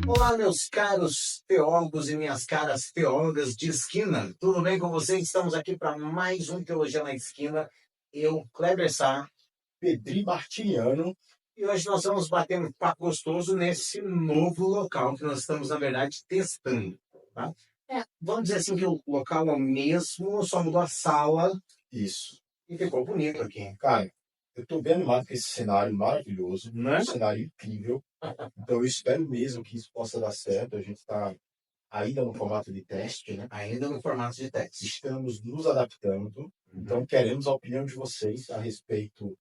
Olá, meus caros teólogos e minhas caras teólogas de esquina. Tudo bem com vocês? Estamos aqui para mais um Teologia na Esquina. Eu, Kleber Sá, Pedri Martiniano. E hoje nós vamos bater um papo gostoso nesse novo local que nós estamos, na verdade, testando. Tá? Vamos dizer assim que o local é o mesmo, só mudou a sala. Isso. E ficou bonito aqui. Cara, eu tô bem animado com esse cenário maravilhoso, Né? Um cenário incrível. Então eu espero mesmo que isso possa dar certo. A gente está ainda no formato de teste, né? Ainda no formato de teste. Estamos nos adaptando. Então queremos a opinião de vocês a respeito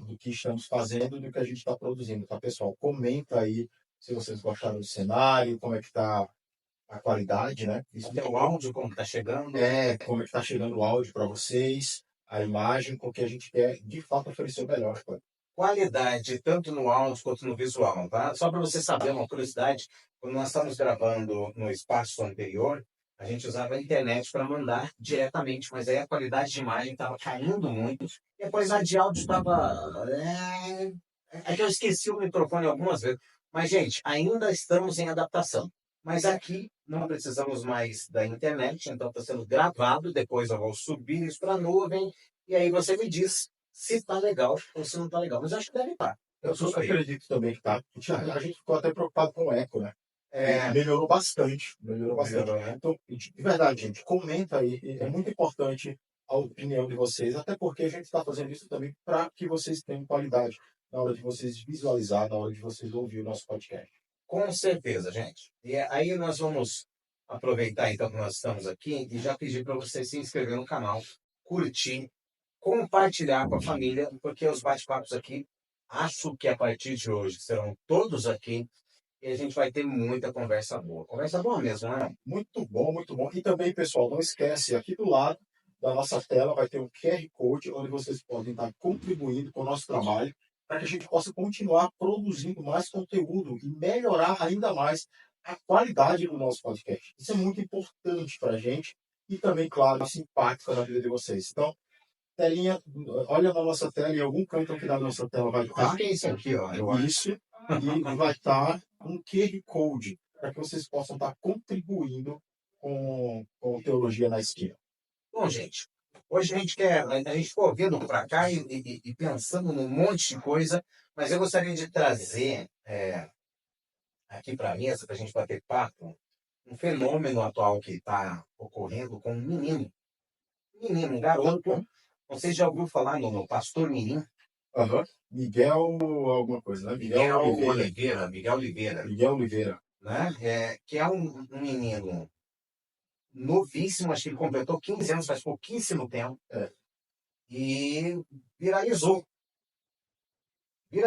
do que estamos fazendo e do que a gente está produzindo, tá, pessoal? Comenta aí se vocês gostaram do cenário, como é que tá a qualidade, né? Até o áudio, como está chegando. Como é que está chegando o áudio para vocês, a imagem, porque a gente quer, de fato, oferecer o melhor. Qualidade, tanto no áudio quanto no visual, tá? Só para você saber, uma curiosidade, quando nós estávamos gravando no espaço anterior, a gente usava a internet para mandar diretamente, mas aí a qualidade de imagem estava caindo muito, e a qualidade de áudio estava... É que eu esqueci o microfone algumas vezes. Mas, gente, ainda estamos em adaptação. Mas aqui não precisamos mais da internet, então está sendo gravado, depois eu vou subir isso para a nuvem, e aí você me diz se tá legal ou se não tá legal. Mas acho que deve estar. Eu acredito também que tá. A gente ficou até preocupado com o eco, né? Melhorou bastante. Melhorou bastante. Né? Então, de verdade, gente, comenta aí. É muito importante a opinião de vocês, até porque a gente está fazendo isso também para que vocês tenham qualidade na hora de vocês visualizar, na hora de vocês ouvir o nosso podcast. Com certeza, gente. E aí nós vamos aproveitar então que nós estamos aqui e já pedir para você se inscrever no canal, curtir, compartilhar com a família, porque os bate-papos aqui, acho que a partir de hoje serão todos aqui e a gente vai ter muita conversa boa. Conversa boa mesmo, né? Muito bom, muito bom. E também, pessoal, não esquece, aqui do lado da nossa tela vai ter um QR Code onde vocês podem estar contribuindo com o nosso trabalho para que a gente possa continuar produzindo mais conteúdo e melhorar ainda mais a qualidade do nosso podcast. Isso é muito importante para a gente e também, claro, isso impacta na vida de vocês. Então, telinha, olha na nossa tela, em algum canto aqui da nossa tela vai estar. Acho que é isso aqui, ó. Isso, e vai estar um QR Code para que vocês possam estar contribuindo com Teologia na Esquina. Bom, gente, hoje a gente ficou vindo para cá e pensando num monte de coisa, mas eu gostaria de trazer aqui para a mesa, para a gente bater papo, um fenômeno atual que está ocorrendo com um menino. Um menino, um garoto. Não sei se já ouviu falar no Pastor Mirim. Miguel alguma coisa, né? Miguel Oliveira. Miguel Oliveira. Né? Que é um menino novíssimo, acho que ele completou 15 anos, faz pouquíssimo tempo. E viralizou. E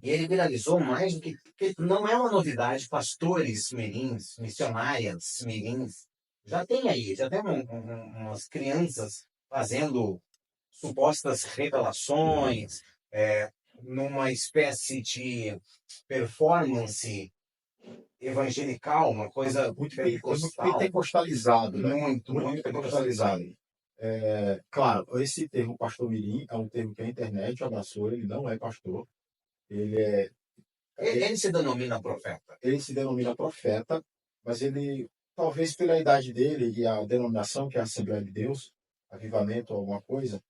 ele viralizou mais do que... Porque não é uma novidade, pastores mirins, missionárias mirins, já tem umas crianças fazendo supostas revelações, numa espécie de performance evangelical, uma coisa muito pentecostalizado, né? Muito pentecostalizado. Claro, esse termo pastor mirim é um termo que a internet abraçou, ele não é pastor, Ele se denomina profeta. Ele se denomina profeta, mas ele, talvez pela idade dele e a denominação, que é a Assembleia de Deus, avivamento ou alguma coisa,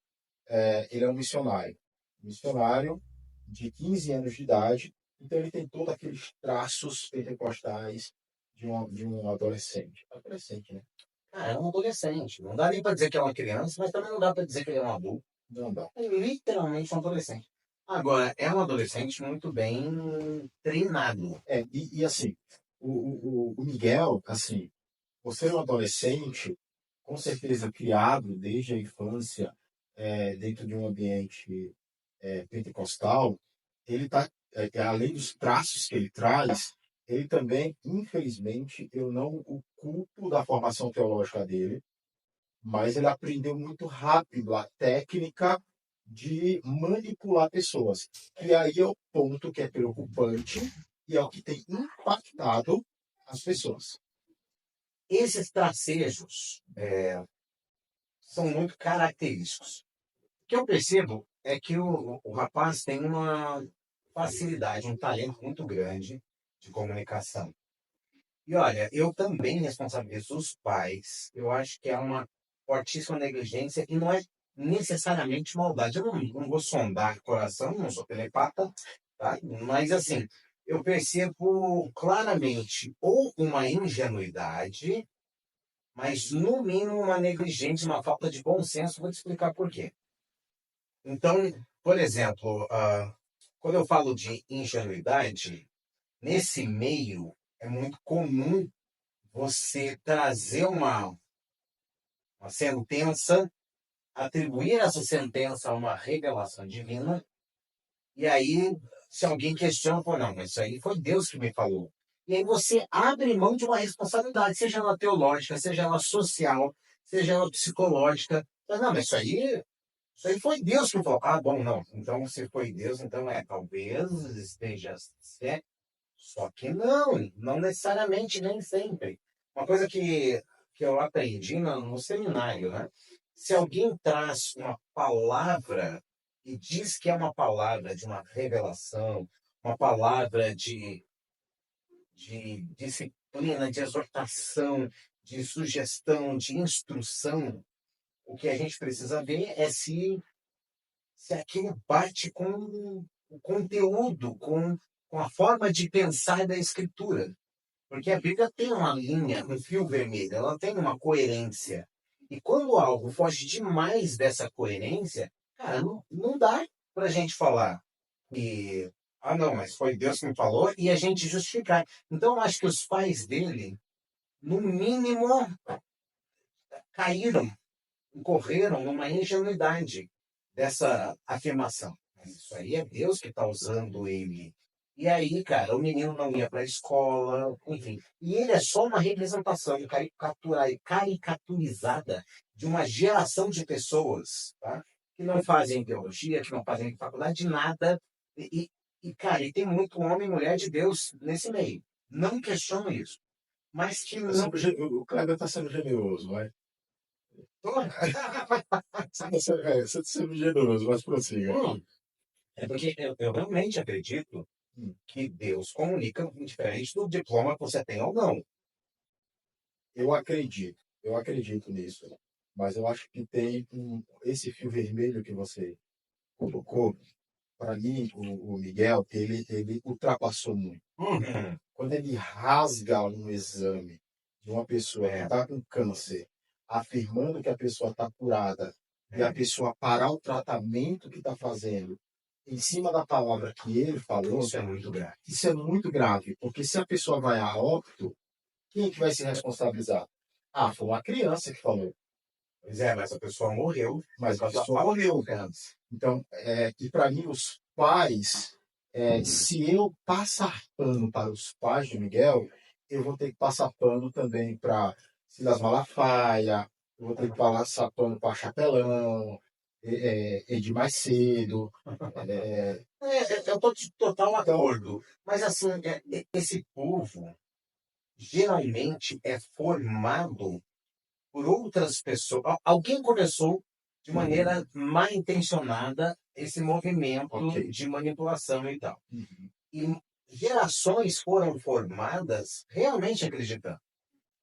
ele é um missionário. Missionário de 15 anos de idade, então ele tem todos aqueles traços pentecostais de um adolescente. Adolescente, né? É um adolescente. Não dá nem para dizer que é uma criança, mas também não dá para dizer que ele é um adulto. Não dá. É literalmente um adolescente. Agora, é um adolescente muito bem treinado. E assim, o Miguel, assim, você é um adolescente, com certeza criado desde a infância, dentro de um ambiente pentecostal, ele está, além dos traços que ele traz, ele também, infelizmente, eu não o culpo da formação teológica dele, mas ele aprendeu muito rápido a técnica de manipular pessoas. E aí é o ponto que é preocupante e é o que tem impactado as pessoas. Esses tracejos são muito característicos. O que eu percebo é que o rapaz tem uma facilidade, um talento muito grande de comunicação. E olha, eu também responsabilizo os pais. Eu acho que é uma fortíssima negligência e não é necessariamente maldade. Eu não vou sondar coração, não sou telepata, tá? Mas assim, eu percebo claramente ou uma ingenuidade, mas no mínimo uma negligência, uma falta de bom senso. Vou te explicar por quê. Então, por exemplo, quando eu falo de ingenuidade, nesse meio é muito comum você trazer uma sentença, atribuir essa sentença a uma revelação divina, e aí, se alguém questiona, fala, não, mas isso aí foi Deus que me falou. E aí você abre mão de uma responsabilidade, seja ela teológica, seja ela social, seja ela psicológica. Mas, não, mas isso aí foi Deus que falou. Ah, bom, não. Então, se foi Deus, então talvez esteja certo. Só que não necessariamente, nem sempre. Uma coisa que eu aprendi no seminário, né? Se alguém traz uma palavra e diz que é uma palavra de uma revelação, uma palavra de disciplina, de exortação, de sugestão, de instrução, o que a gente precisa ver é se aquilo bate com o conteúdo, com a forma de pensar da Escritura. Porque a Bíblia tem uma linha, um fio vermelho, ela tem uma coerência. E quando algo foge demais dessa coerência, cara, não dá para a gente falar que, ah, não, mas foi Deus que me falou, e a gente justificar. Então, eu acho que os pais dele, no mínimo, caíram, incorreram numa ingenuidade dessa afirmação. Mas isso aí é Deus que está usando ele. E aí, cara, o menino não ia para a escola, enfim. E ele é só uma representação caricaturizada de uma geração de pessoas, tá? Que não fazem teologia, que não fazem faculdade de nada. Cara, e tem muito homem e mulher de Deus nesse meio. Não questiono isso. Mas que não. O Kleber está sendo generoso, vai. Você está sendo generoso, mas prossiga. É porque eu realmente acredito que Deus comunica diferente do diploma que você tem ou não. Eu acredito nisso. Mas eu acho que tem esse fio vermelho que você colocou. Para mim, o Miguel, ele ultrapassou muito. Uhum. Quando ele rasga um exame de uma pessoa que está com câncer, afirmando que a pessoa está curada, e a pessoa parar o tratamento que está fazendo em cima da palavra que ele falou, Isso é muito grave. isso é muito grave, porque se a pessoa vai a óbito, quem que vai se responsabilizar? Ah, foi uma criança que falou. Pois é, mas a pessoa morreu. Mas a pessoa morreu. Então, e para mim, os pais, se eu passar pano para os pais de Miguel, eu vou ter que passar pano também para Silas Malafaia, eu vou ter que passar pano para Chapelão, Edir Macedo. Eu estou de total acordo. Mas assim, esse povo geralmente é formado por outras pessoas. Alguém começou de maneira mal intencionada esse movimento de manipulação e tal. E gerações foram formadas realmente acreditando.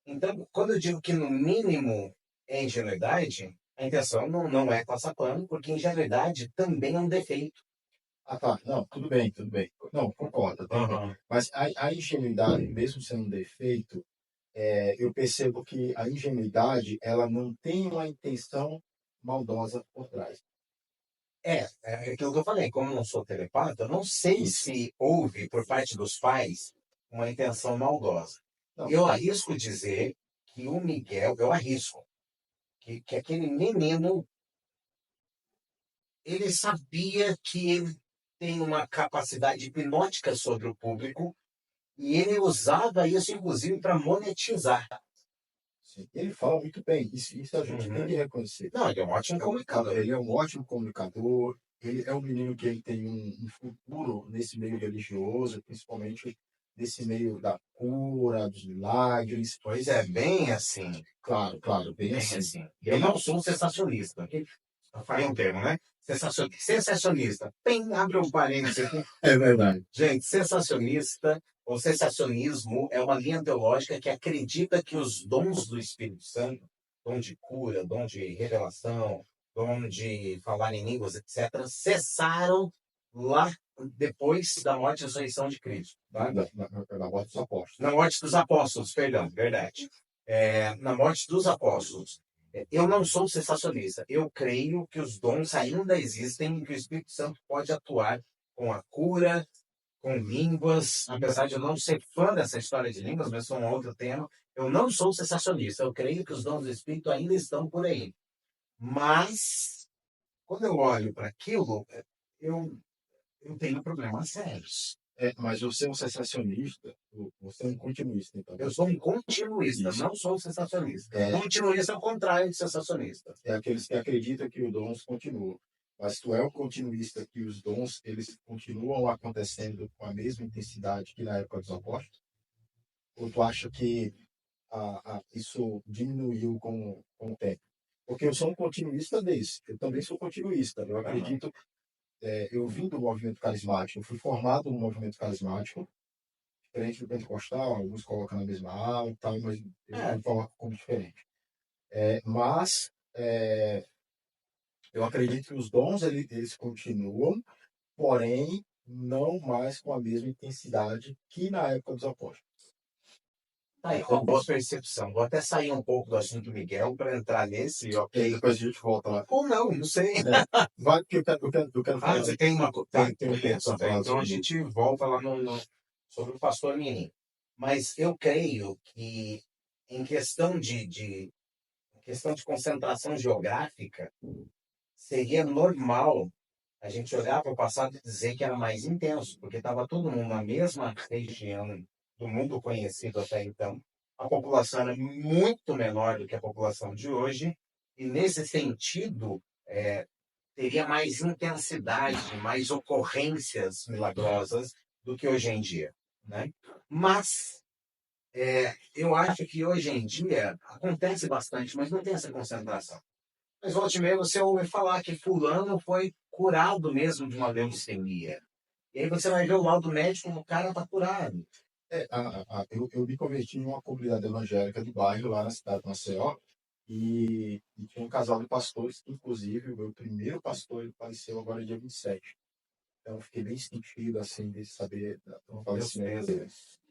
Então, quando eu digo que no mínimo é ingenuidade, a intenção não é passar pano, porque ingenuidade também é um defeito. Ah, tá. Não, tudo bem, tudo bem. Não, concordo. Uhum. Mas a ingenuidade, mesmo sendo um defeito, eu percebo que a ingenuidade ela não tem uma intenção maldosa por trás. É aquilo que eu falei, como eu não sou telepata, eu não sei se houve por parte dos pais uma intenção maldosa. Não, Eu arrisco dizer que o Miguel, eu arrisco, que aquele menino, ele sabia que ele tem uma capacidade hipnótica sobre o público e ele usava isso, inclusive, para monetizar. sim, ele fala muito bem, isso a gente tem que reconhecer. Não, ele é um ótimo comunicador. Ele é um ótimo comunicador, ele é um menino que ele tem um futuro nesse meio religioso, principalmente nesse meio da cura, dos milagres. Pois é, bem assim. Claro, claro, bem assim. Eu não sou um sensacionista. Falei um termo, né? Sensacionista. Abre um parênteses aqui. É verdade. Gente, sensacionista O sensacionismo é uma linha teológica que acredita que os dons do Espírito Santo, dom de cura, dom de revelação, dom de falar em línguas, etc., cessaram lá depois da morte e ressurreição de Cristo. Tá? Na morte dos apóstolos. Na morte dos apóstolos, perdão, verdade. Na morte dos apóstolos. Eu não sou sensacionista. Eu creio que os dons ainda existem e que o Espírito Santo pode atuar com a cura, com línguas, apesar de eu não ser fã dessa história de línguas, mas sou um outro tema. Eu não sou sensacionista. Eu creio que os dons do Espírito ainda estão por aí. Mas, quando eu olho para aquilo, eu, eu tenho problemas sérios. Mas você é um sensacionista, você é um continuista, então. Eu sou um continuista, Isso. não sou um sensacionista. Continuista é o contrário de sensacionista. É aqueles que acreditam que os dons continuam. Mas tu é o continuista que os dons eles continuam acontecendo com a mesma intensidade que na época dos apóstolos? Ou tu acha que isso diminuiu com o tempo? Porque eu sou um continuista desse. Eu também sou continuista. Eu acredito. Eu vim do movimento carismático. Eu fui formado no movimento carismático, diferente do pentecostal. Alguns colocam na mesma ala e tal, mas eu coloco como diferente. Mas eu acredito que os dons eles continuam, porém não mais com a mesma intensidade que na época dos apóstolos. Aí, uma boa percepção. Vou até sair um pouco do assunto do Miguel para entrar nesse, E ok? aí depois a gente volta lá. Ou não sei. Vai, porque eu quero falar. Você tem uma coisa. Tem um ponto pra falar Então a sobre gente volta lá sobre o pastor Mini. Mas eu creio que em questão de concentração geográfica, seria normal a gente olhar para o passado e dizer que era mais intenso, porque estava todo mundo na mesma região do mundo conhecido até então. A população era muito menor do que a população de hoje, e nesse sentido, teria mais intensidade, mais ocorrências milagrosas do que hoje em dia. Né? Mas eu acho que hoje em dia acontece bastante, mas não tem essa concentração. Mas volte e meia você ouve falar que fulano foi curado mesmo de uma leucemia. E aí você vai ver o laudo médico, o cara está curado. Eu me converti em uma comunidade evangélica de bairro lá na cidade de Maceió e tinha um casal de pastores, inclusive o meu primeiro pastor ele faleceu agora dia 27. Então eu fiquei bem sentido assim de saber do falecimento deles.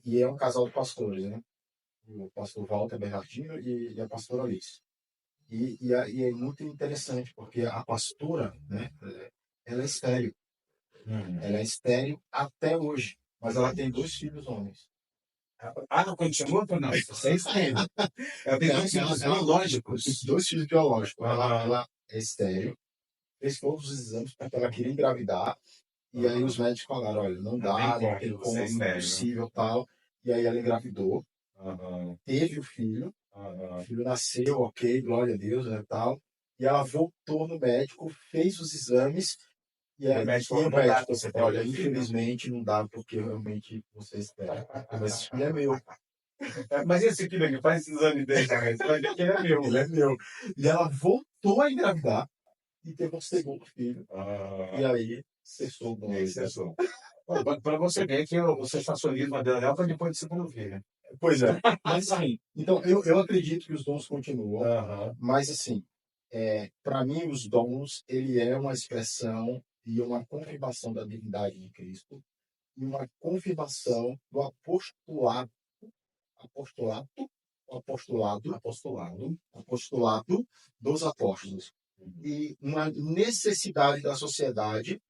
E é um casal de pastores, né? O pastor Walter Bernardino e a pastora Alice. E é muito interessante, porque a pastora, né, ela é estéril. Ela é estéril até hoje, mas ela tem 2 filhos homens. Não continua ou não? Você está ainda. Ela tem 2 filhos biológicos. 2 filhos biológicos. Ela é estéril, fez todos os exames porque ela queria engravidar, e aí os médicos falaram, olha, não dá, não tem como, é impossível, tal. E aí ela engravidou, teve o filho, o filho nasceu, ok, glória a Deus, né, tal. E ela voltou no médico, fez os exames, e o médico disse, olha, infelizmente não dá, porque realmente você espera. Mas esse filho é meu. Mas esse filho aqui faz esse exame dele, ele é meu. Ele é meu. E ela voltou a engravidar e teve um segundo filho. E aí cessou o dom. Cessou. Para você ver que o sensacionismo dela foi depois do segundo filho. Pois é. Mas assim, então eu acredito que os dons continuam, mas assim, para mim os dons ele é uma expressão e uma confirmação da divindade de Cristo e uma confirmação do apostolado dos apóstolos e uma necessidade da sociedade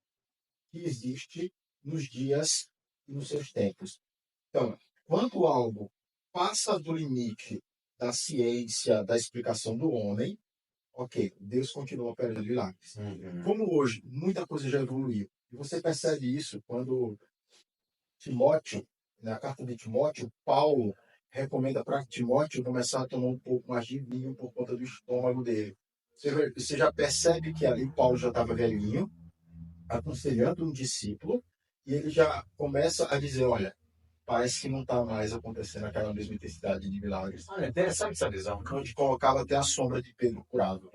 que existe nos dias e nos seus tempos. Então, quando algo passa do limite da ciência, da explicação do homem, ok, Deus continua operando milagres. Como hoje muita coisa já evoluiu, e você percebe isso quando Timóteo, na carta de Timóteo, Paulo recomenda para Timóteo começar a tomar um pouco mais de vinho por conta do estômago dele. Você já percebe que ali Paulo já estava velhinho, aconselhando um discípulo, e ele já começa a dizer, olha, parece que não está mais acontecendo aquela mesma intensidade de milagres. Olha, interessante essa visão. Onde colocava até a sombra de Pedro curado.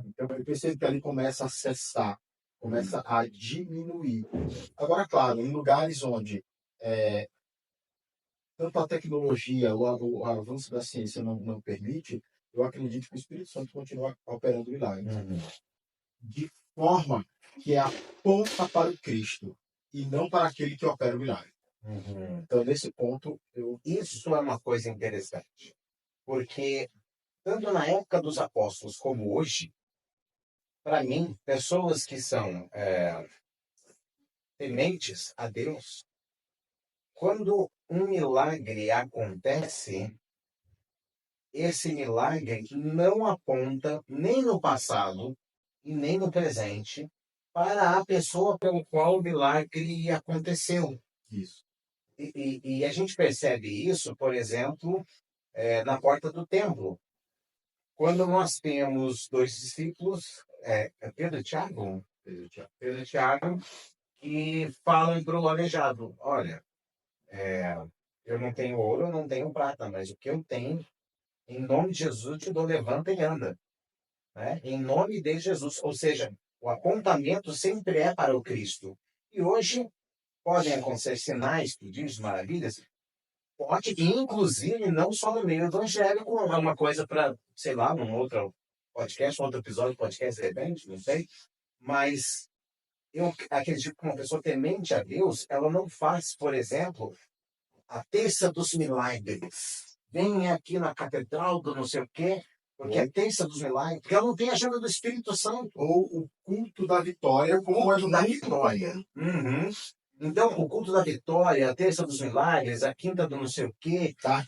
Então eu percebo que ali começa a cessar, começa a diminuir. Agora, claro, em lugares onde tanto a tecnologia, o avanço da ciência não permite, eu acredito que o Espírito Santo continua operando milagres. De forma que aponta para o Cristo e não para aquele que opera o milagre. Então, nesse ponto, Isso é uma coisa interessante, porque tanto na época dos apóstolos como hoje, para mim, pessoas que são tementes a Deus, quando um milagre acontece, esse milagre não aponta nem no passado e nem no presente para a pessoa pelo qual o milagre aconteceu. isso. E a gente percebe isso, por exemplo, na porta do templo. Quando nós temos dois discípulos, Pedro e Tiago, Pedro e Tiago, que falam para o aleijado: olha, eu não tenho ouro, eu não tenho prata, mas o que eu tenho, em nome de Jesus, te dou, levanta e anda. Né? Em nome de Jesus. Ou seja, o apontamento sempre é para o Cristo. E hoje podem acontecer sinais, prodígios, maravilhas. Pode, inclusive, não só no meio evangélico, é uma coisa para, sei lá, num outro podcast, um outro episódio do podcast, de repente, não sei. Mas eu acredito que uma pessoa temente a Deus, ela não faz, por exemplo, a terça dos milagres. Vem aqui na catedral do não sei o quê, porque é a terça dos milagres, porque ela não tem a ajuda do Espírito Santo. Ou o culto da vitória, como é da vitória. Então, o culto da vitória, a terça dos milagres, a quinta do não sei o quê, a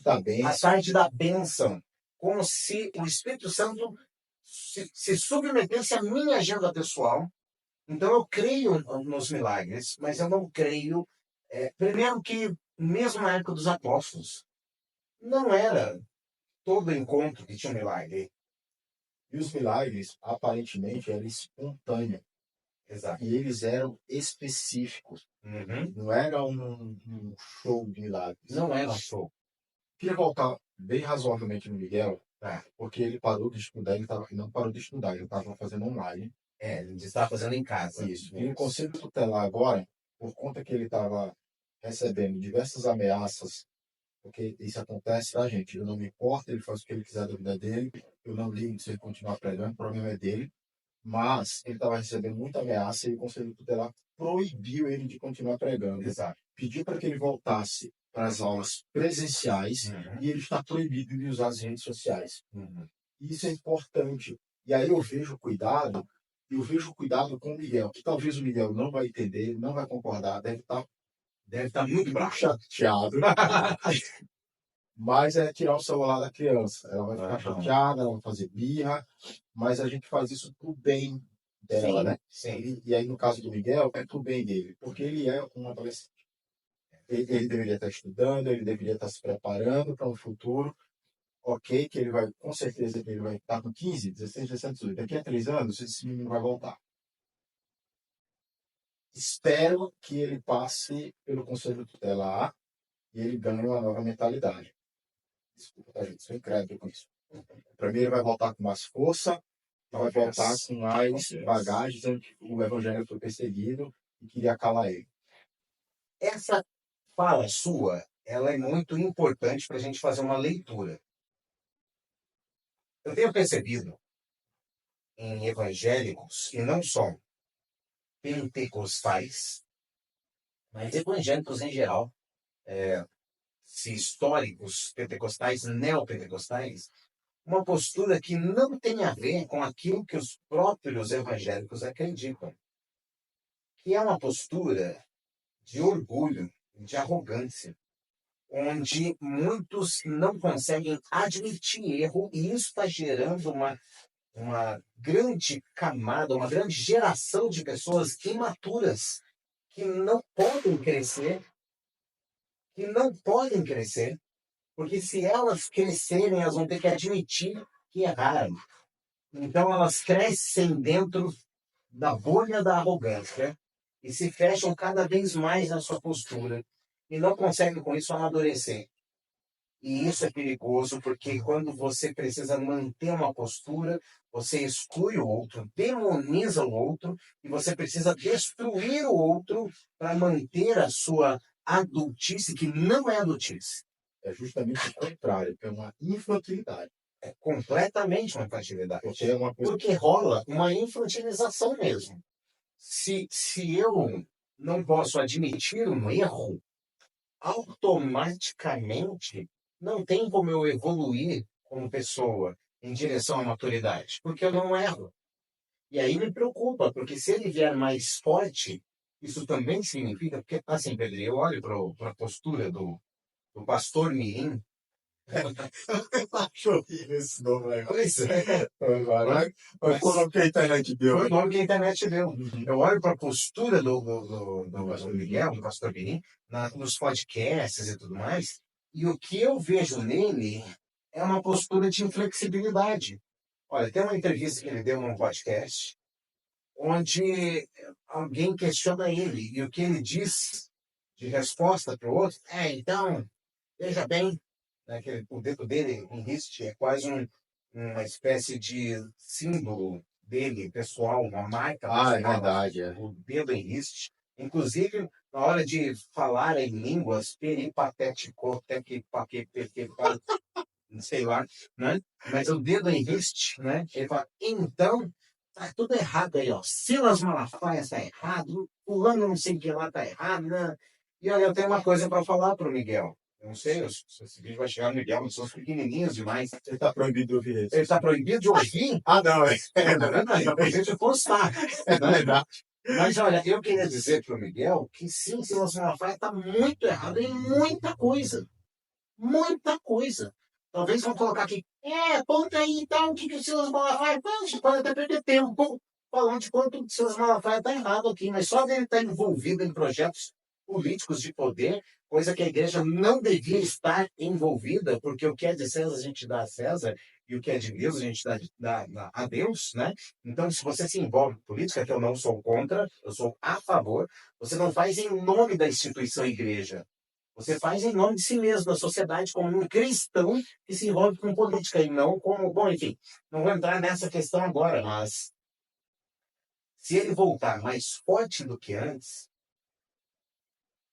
tarde da bênção, como se o Espírito Santo se submetesse à minha agenda pessoal. Então, eu creio nos milagres, mas eu não creio. Primeiro, que mesmo na época dos apóstolos, não era todo encontro que tinha um milagre. E os milagres, aparentemente, eram espontâneos. Exato. E eles eram específicos. Não era um show de milagres. Não era um show. Queria voltar bem razoavelmente no Miguel, porque ele parou de estudar, ele não parou de estudar, ele estava fazendo online. Ele estava fazendo em casa. Isso. E no Conselho Tutelar agora, por conta que ele estava recebendo diversas ameaças, porque isso acontece, tá, gente? Eu não me importo, ele faz o que ele quiser da vida dele, eu não ligo se ele continuar pregando, o problema é dele. Mas ele estava recebendo muita ameaça e o Conselho Tutelar proibiu ele de continuar pregando. Exato. Pediu para que ele voltasse para as aulas presenciais e ele está proibido de usar as redes sociais. Isso é importante. E aí eu vejo cuidado com o Miguel, que talvez o Miguel não vai entender, não vai concordar, deve estar muito chateado. Mas é tirar o celular da criança. Ela vai ficar chateada, ela vai fazer birra, mas a gente faz isso pro bem dela, sim, né? Sim. E aí, no caso do Miguel, é pro bem dele, porque ele é um adolescente. Ele deveria estar estudando, ele deveria estar se preparando para um futuro. Ok, que ele vai, com certeza, ele vai estar com 15, 16, 17, 18. Daqui a 3 anos, esse menino vai voltar. Espero que ele passe pelo Conselho Tutelar e ele ganhe uma nova mentalidade. Desculpa, tá, gente? Sou incrédulo com isso. Para mim, ele vai voltar com mais força, vai voltar com mais bagagens, onde o evangelho foi perseguido e queria calar ele. Essa fala sua, ela é muito importante para a gente fazer uma leitura. Eu tenho percebido em evangélicos, e não só pentecostais, mas evangélicos em geral, se históricos, pentecostais, neopentecostais, uma postura que não tem a ver com aquilo que os próprios evangélicos acreditam, que é uma postura de orgulho, de arrogância, onde muitos não conseguem admitir erro, e isso está gerando uma grande camada, uma grande geração de pessoas imaturas que não podem crescer, porque se elas crescerem, elas vão ter que admitir que erraram. Então elas crescem dentro da bolha da arrogância e se fecham cada vez mais na sua postura e não conseguem com isso amadurecer. E isso é perigoso, porque quando você precisa manter uma postura, você exclui o outro, demoniza o outro, e você precisa destruir o outro para manter a sua adultice que não é adultice. É justamente o contrário, que é uma infantilidade. É completamente uma infantilidade. Porque é uma coisa. Porque rola uma infantilização mesmo. Se eu não posso admitir um erro, automaticamente não tem como eu evoluir como pessoa em direção à maturidade, porque eu não erro. E aí me preocupa, porque se ele vier mais forte, isso também significa, porque assim, Pedro, eu olho para a postura do pastor Mirim. Achou esse nome legal. Pois é. Mas foi o nome que a internet deu. Foi o nome que a internet deu. Uhum. Eu olho para a postura do Miguel, do pastor Mirim, nos podcasts e tudo mais, e o que eu vejo nele é uma postura de inflexibilidade. Olha, tem uma entrevista que ele deu num podcast, onde alguém questiona ele, e o que ele diz de resposta para o outro é, então, veja bem, né, que o dedo dele em riste é quase uma espécie de símbolo dele, pessoal, uma marca pessoal, É verdade. o dedo em riste. Inclusive, na hora de falar em línguas, peripatético, sei lá, né? Mas o dedo em riste, né? Ele fala, então, tá tudo errado aí, ó. Silas Malafaia tá errado, fulano não sei o que lá tá errado, né? E olha, eu tenho uma coisa para falar pro Miguel. Eu não sei se esse vídeo vai chegar no Miguel, mas são pequenininhos demais. Ele está proibido de ouvir isso. Ele está proibido de ouvir? Não, é. Está proibido de postar. É verdade. Mas olha, eu queria dizer pro Miguel que sim, Silas Malafaia tá muito errado em muita coisa. Muita coisa. Talvez vão colocar aqui, aponta aí então o que o Silas Malafaia faz. Pode até perder tempo falando de quanto o Silas Malafaia está errado aqui, mas só dele estar envolvido em projetos políticos de poder, coisa que a igreja não devia estar envolvida, porque o que é de César a gente dá a César e o que é de Deus a gente dá a Deus, né? Então, se você se envolve em política, que eu não sou contra, eu sou a favor, você não faz em nome da instituição igreja. Você faz em nome de si mesmo, da sociedade, como um cristão que se envolve com política e não como. Bom, enfim, não vou entrar nessa questão agora, mas se ele voltar mais forte do que antes,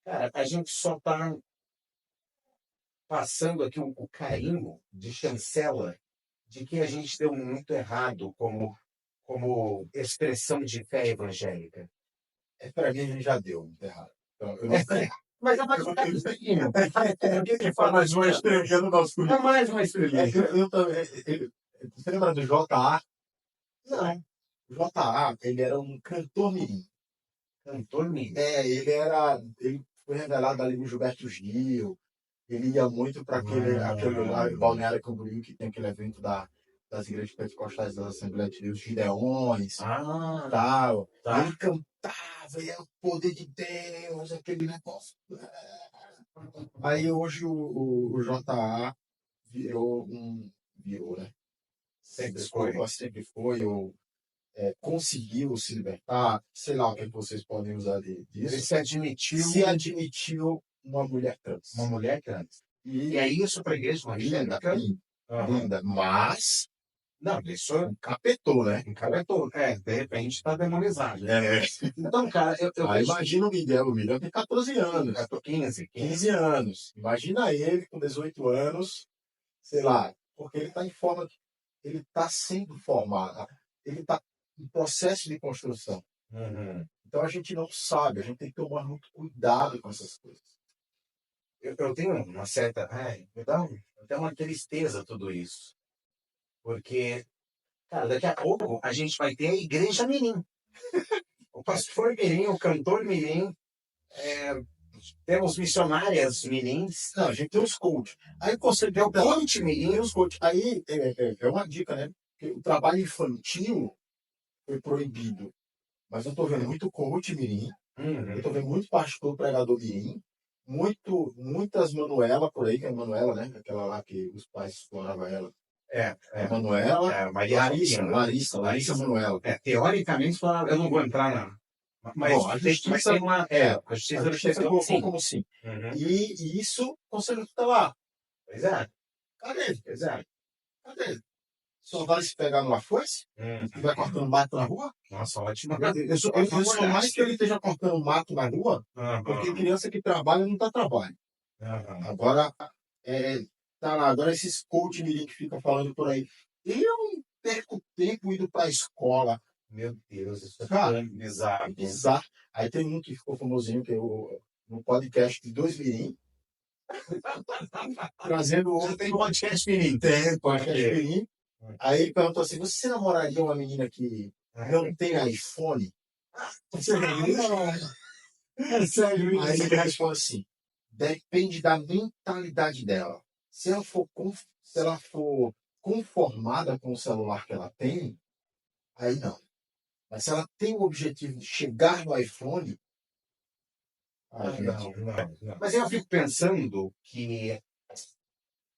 cara, a gente só está passando aqui o carimbo de chancela de que a gente deu muito errado como expressão de fé evangélica. Para mim, a gente já deu muito errado. Então, eu não sei. Mas é mais um carimbo. Mais uma estrelinha no nosso É mais uma estrelinha. Eu também. Você lembra do J.A.? Não. O J.A., ele era um cantor mirim. Cantor mirim? Ele foi revelado ali no Gilberto Gil. Ele ia muito para aquele lá, Balneário Camboriú, que tem aquele evento das igrejas pentecostais da Assembleia de Deus, Gideões, tal. Tá. Ele cantava, e é o poder de Deus, aquele negócio. Aí hoje o J.A. virou, né? Sempre foi, ou conseguiu se libertar, sei lá o que vocês podem usar disso. Ele se admitiu uma mulher trans. Uma mulher trans. E é isso para a igreja evangélica? Linda, mas não, isso encapetou, né? Encapetou. De repente está demonizado. Então, cara, eu imagina o Miguel tem 14 anos. 15 anos. Imagina ele com 18 anos, sei lá, porque ele está em forma, ele está sendo formado, ele está em processo de construção. Uhum. Então a gente não sabe, a gente tem que tomar muito cuidado com essas coisas. Eu tenho uma certa. Me dá uma tristeza tudo isso. Porque, cara, daqui a pouco a gente vai ter a igreja mirim. O pastor mirim, o cantor mirim, temos missionárias mirins. Não, a gente tem os coaches. Aí você vê o coach mirim e os coaches. Aí é uma dica, né? Porque o trabalho infantil foi proibido. Mas eu estou vendo muito coach mirim, eu estou vendo muito pastor pregador mirim, muitas Manuela por aí, que é a Manuela, né? Aquela lá que os pais exploravam ela. Manuela, Larissa Manuela. Teoricamente, eu não vou entrar na. Mas bom, a justiça tem uma. A justiça colocou como sim. Uhum. E isso, o conselho está lá. Pois é. Cadê? Pois é. Cadê? Só vale se pegar numa foice e vai cortando mato na rua. Nossa, ótimo. Eu sou mais que ele esteja cortando mato na rua, porque criança que trabalha não dá trabalho. Agora, tá lá, agora esses coach mirim que ficam falando por aí. Eu não perco tempo indo pra escola. Meu Deus, isso Cara, é bizarro. bizarro. Aí tem um que ficou famosinho, que eu, no podcast de dois mirim, trazendo outro. Tem podcast mirim? Tem, podcast mirim. Aí ele perguntou assim, você namoraria uma menina que não tem iPhone? É sério Aí isso? ele responde assim, depende da mentalidade dela. Se ela for conformada com o celular que ela tem, aí não. Mas se ela tem o objetivo de chegar no iPhone, Não. Mas eu fico pensando que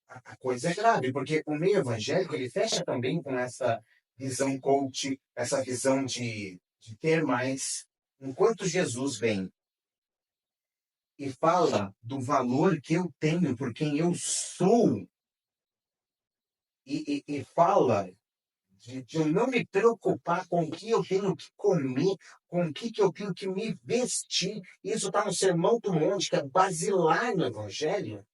a coisa é grave, porque o meio evangélico ele fecha também com essa visão coach, essa visão de ter mais. Enquanto Jesus vem e fala do valor que eu tenho por quem eu sou, e fala de eu não me preocupar com o que eu tenho que comer, com o que eu tenho que me vestir. Isso está no Sermão do Monte, que é basilar no Evangelho.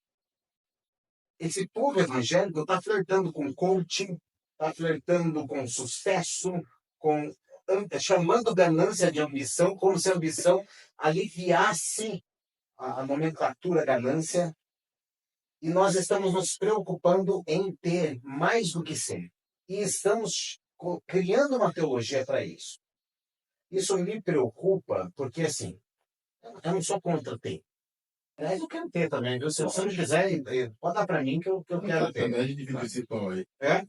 Esse povo evangélico está flertando com coaching, está flertando com sucesso, chamando ganância de ambição, como se a ambição aliviasse a nomenclatura ganância. E nós estamos nos preocupando em ter mais do que ser. E estamos criando uma teologia para isso. Isso me preocupa, porque, assim, eu não sou contra ter. Aliás, eu quero ter também, viu? Se você não quiser, pode dar para mim que eu quero ter. também dividir esse pão aí. É?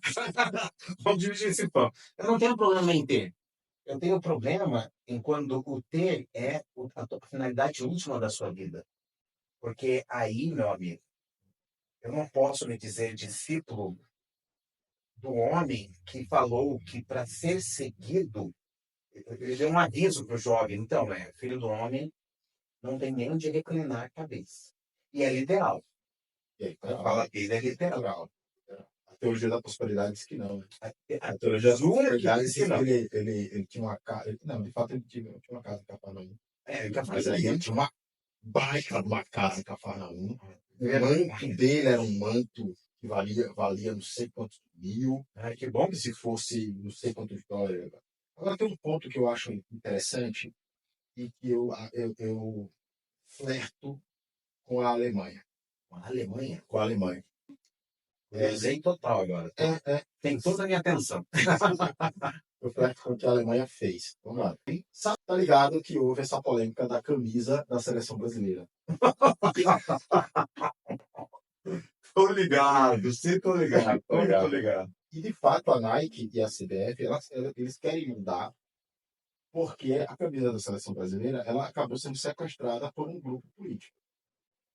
Vamos dividir esse pão. Eu não tenho problema em ter. Eu tenho problema em quando o ter é a finalidade última da sua vida. Porque aí, meu amigo, eu não posso me dizer discípulo do homem que falou que para ser seguido, ele deu um aviso para o jovem. Então, filho do homem não tem nem onde reclinar a cabeça. E é literal. Fala que ele é literal. A teologia da prosperidade diz que não. Né? A teologia da prosperidade diz que não. Ele tinha uma casa. Não, de fato ele tinha uma casa em Cafarnaum. Mas aí ele tinha uma baita de uma casa em Cafarnaum. O manto dele era um manto que valia não sei quantos mil. Que bom. Se fosse não sei quantos dólares. Agora tem um ponto que eu acho interessante e que eu flerto com a Alemanha. Com a Alemanha? Com a Alemanha. Usei total agora. Tem toda a minha atenção. Eu flerto com o que a Alemanha fez. Vamos lá. Sabe, tá ligado que houve essa polêmica da camisa da seleção brasileira. Tô ligado, sim, tô ligado. E de fato a Nike e a CBF, eles querem mudar porque a camisa da seleção brasileira ela acabou sendo sequestrada por um grupo político.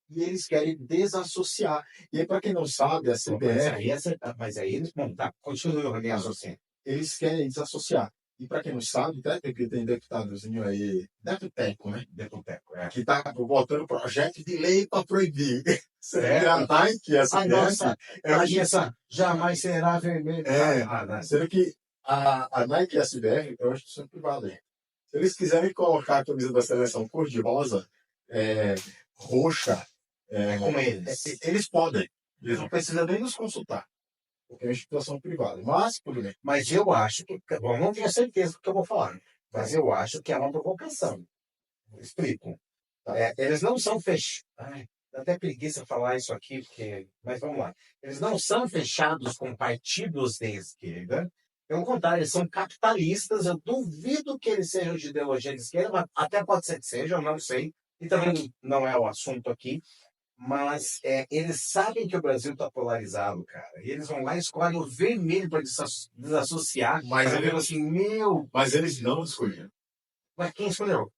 E eles querem desassociar. E aí, para quem não sabe, a CBF... Mas aí eles vão tá, continua associando. Eles querem desassociar. E para quem não sabe, porque tem deputadozinho aí, deputeco, né? Deputeco, que está botando projeto de lei para proibir. A Nike, a CBF... nossa, essa jamais será vermelha. Sendo que a Nike e a CBF, eu acho que são privadas. Se eles quiserem colocar a camisa da seleção cor de rosa, roxa, com eles. Eles podem. Eles não precisam nem nos consultar. Porque é uma instituição privada. Mas, por exemplo. Mas eu acho que. Bom, não tenho certeza do que eu vou falar. Mas eu acho que é uma provocação. Explico. Eles não são fechados. Dá até preguiça falar isso aqui, mas vamos lá. Eles não são fechados com partidos de esquerda. Pelo contrário, eles são capitalistas. Eu duvido que eles sejam de ideologia de esquerda, mas até pode ser que sejam, eu não sei. E também não é o assunto aqui. Mas eles sabem que o Brasil está polarizado, cara. E eles vão lá e escolhem o vermelho para desassociar. Mas eles assim, Mas eles não escolheram. Mas quem escolheu?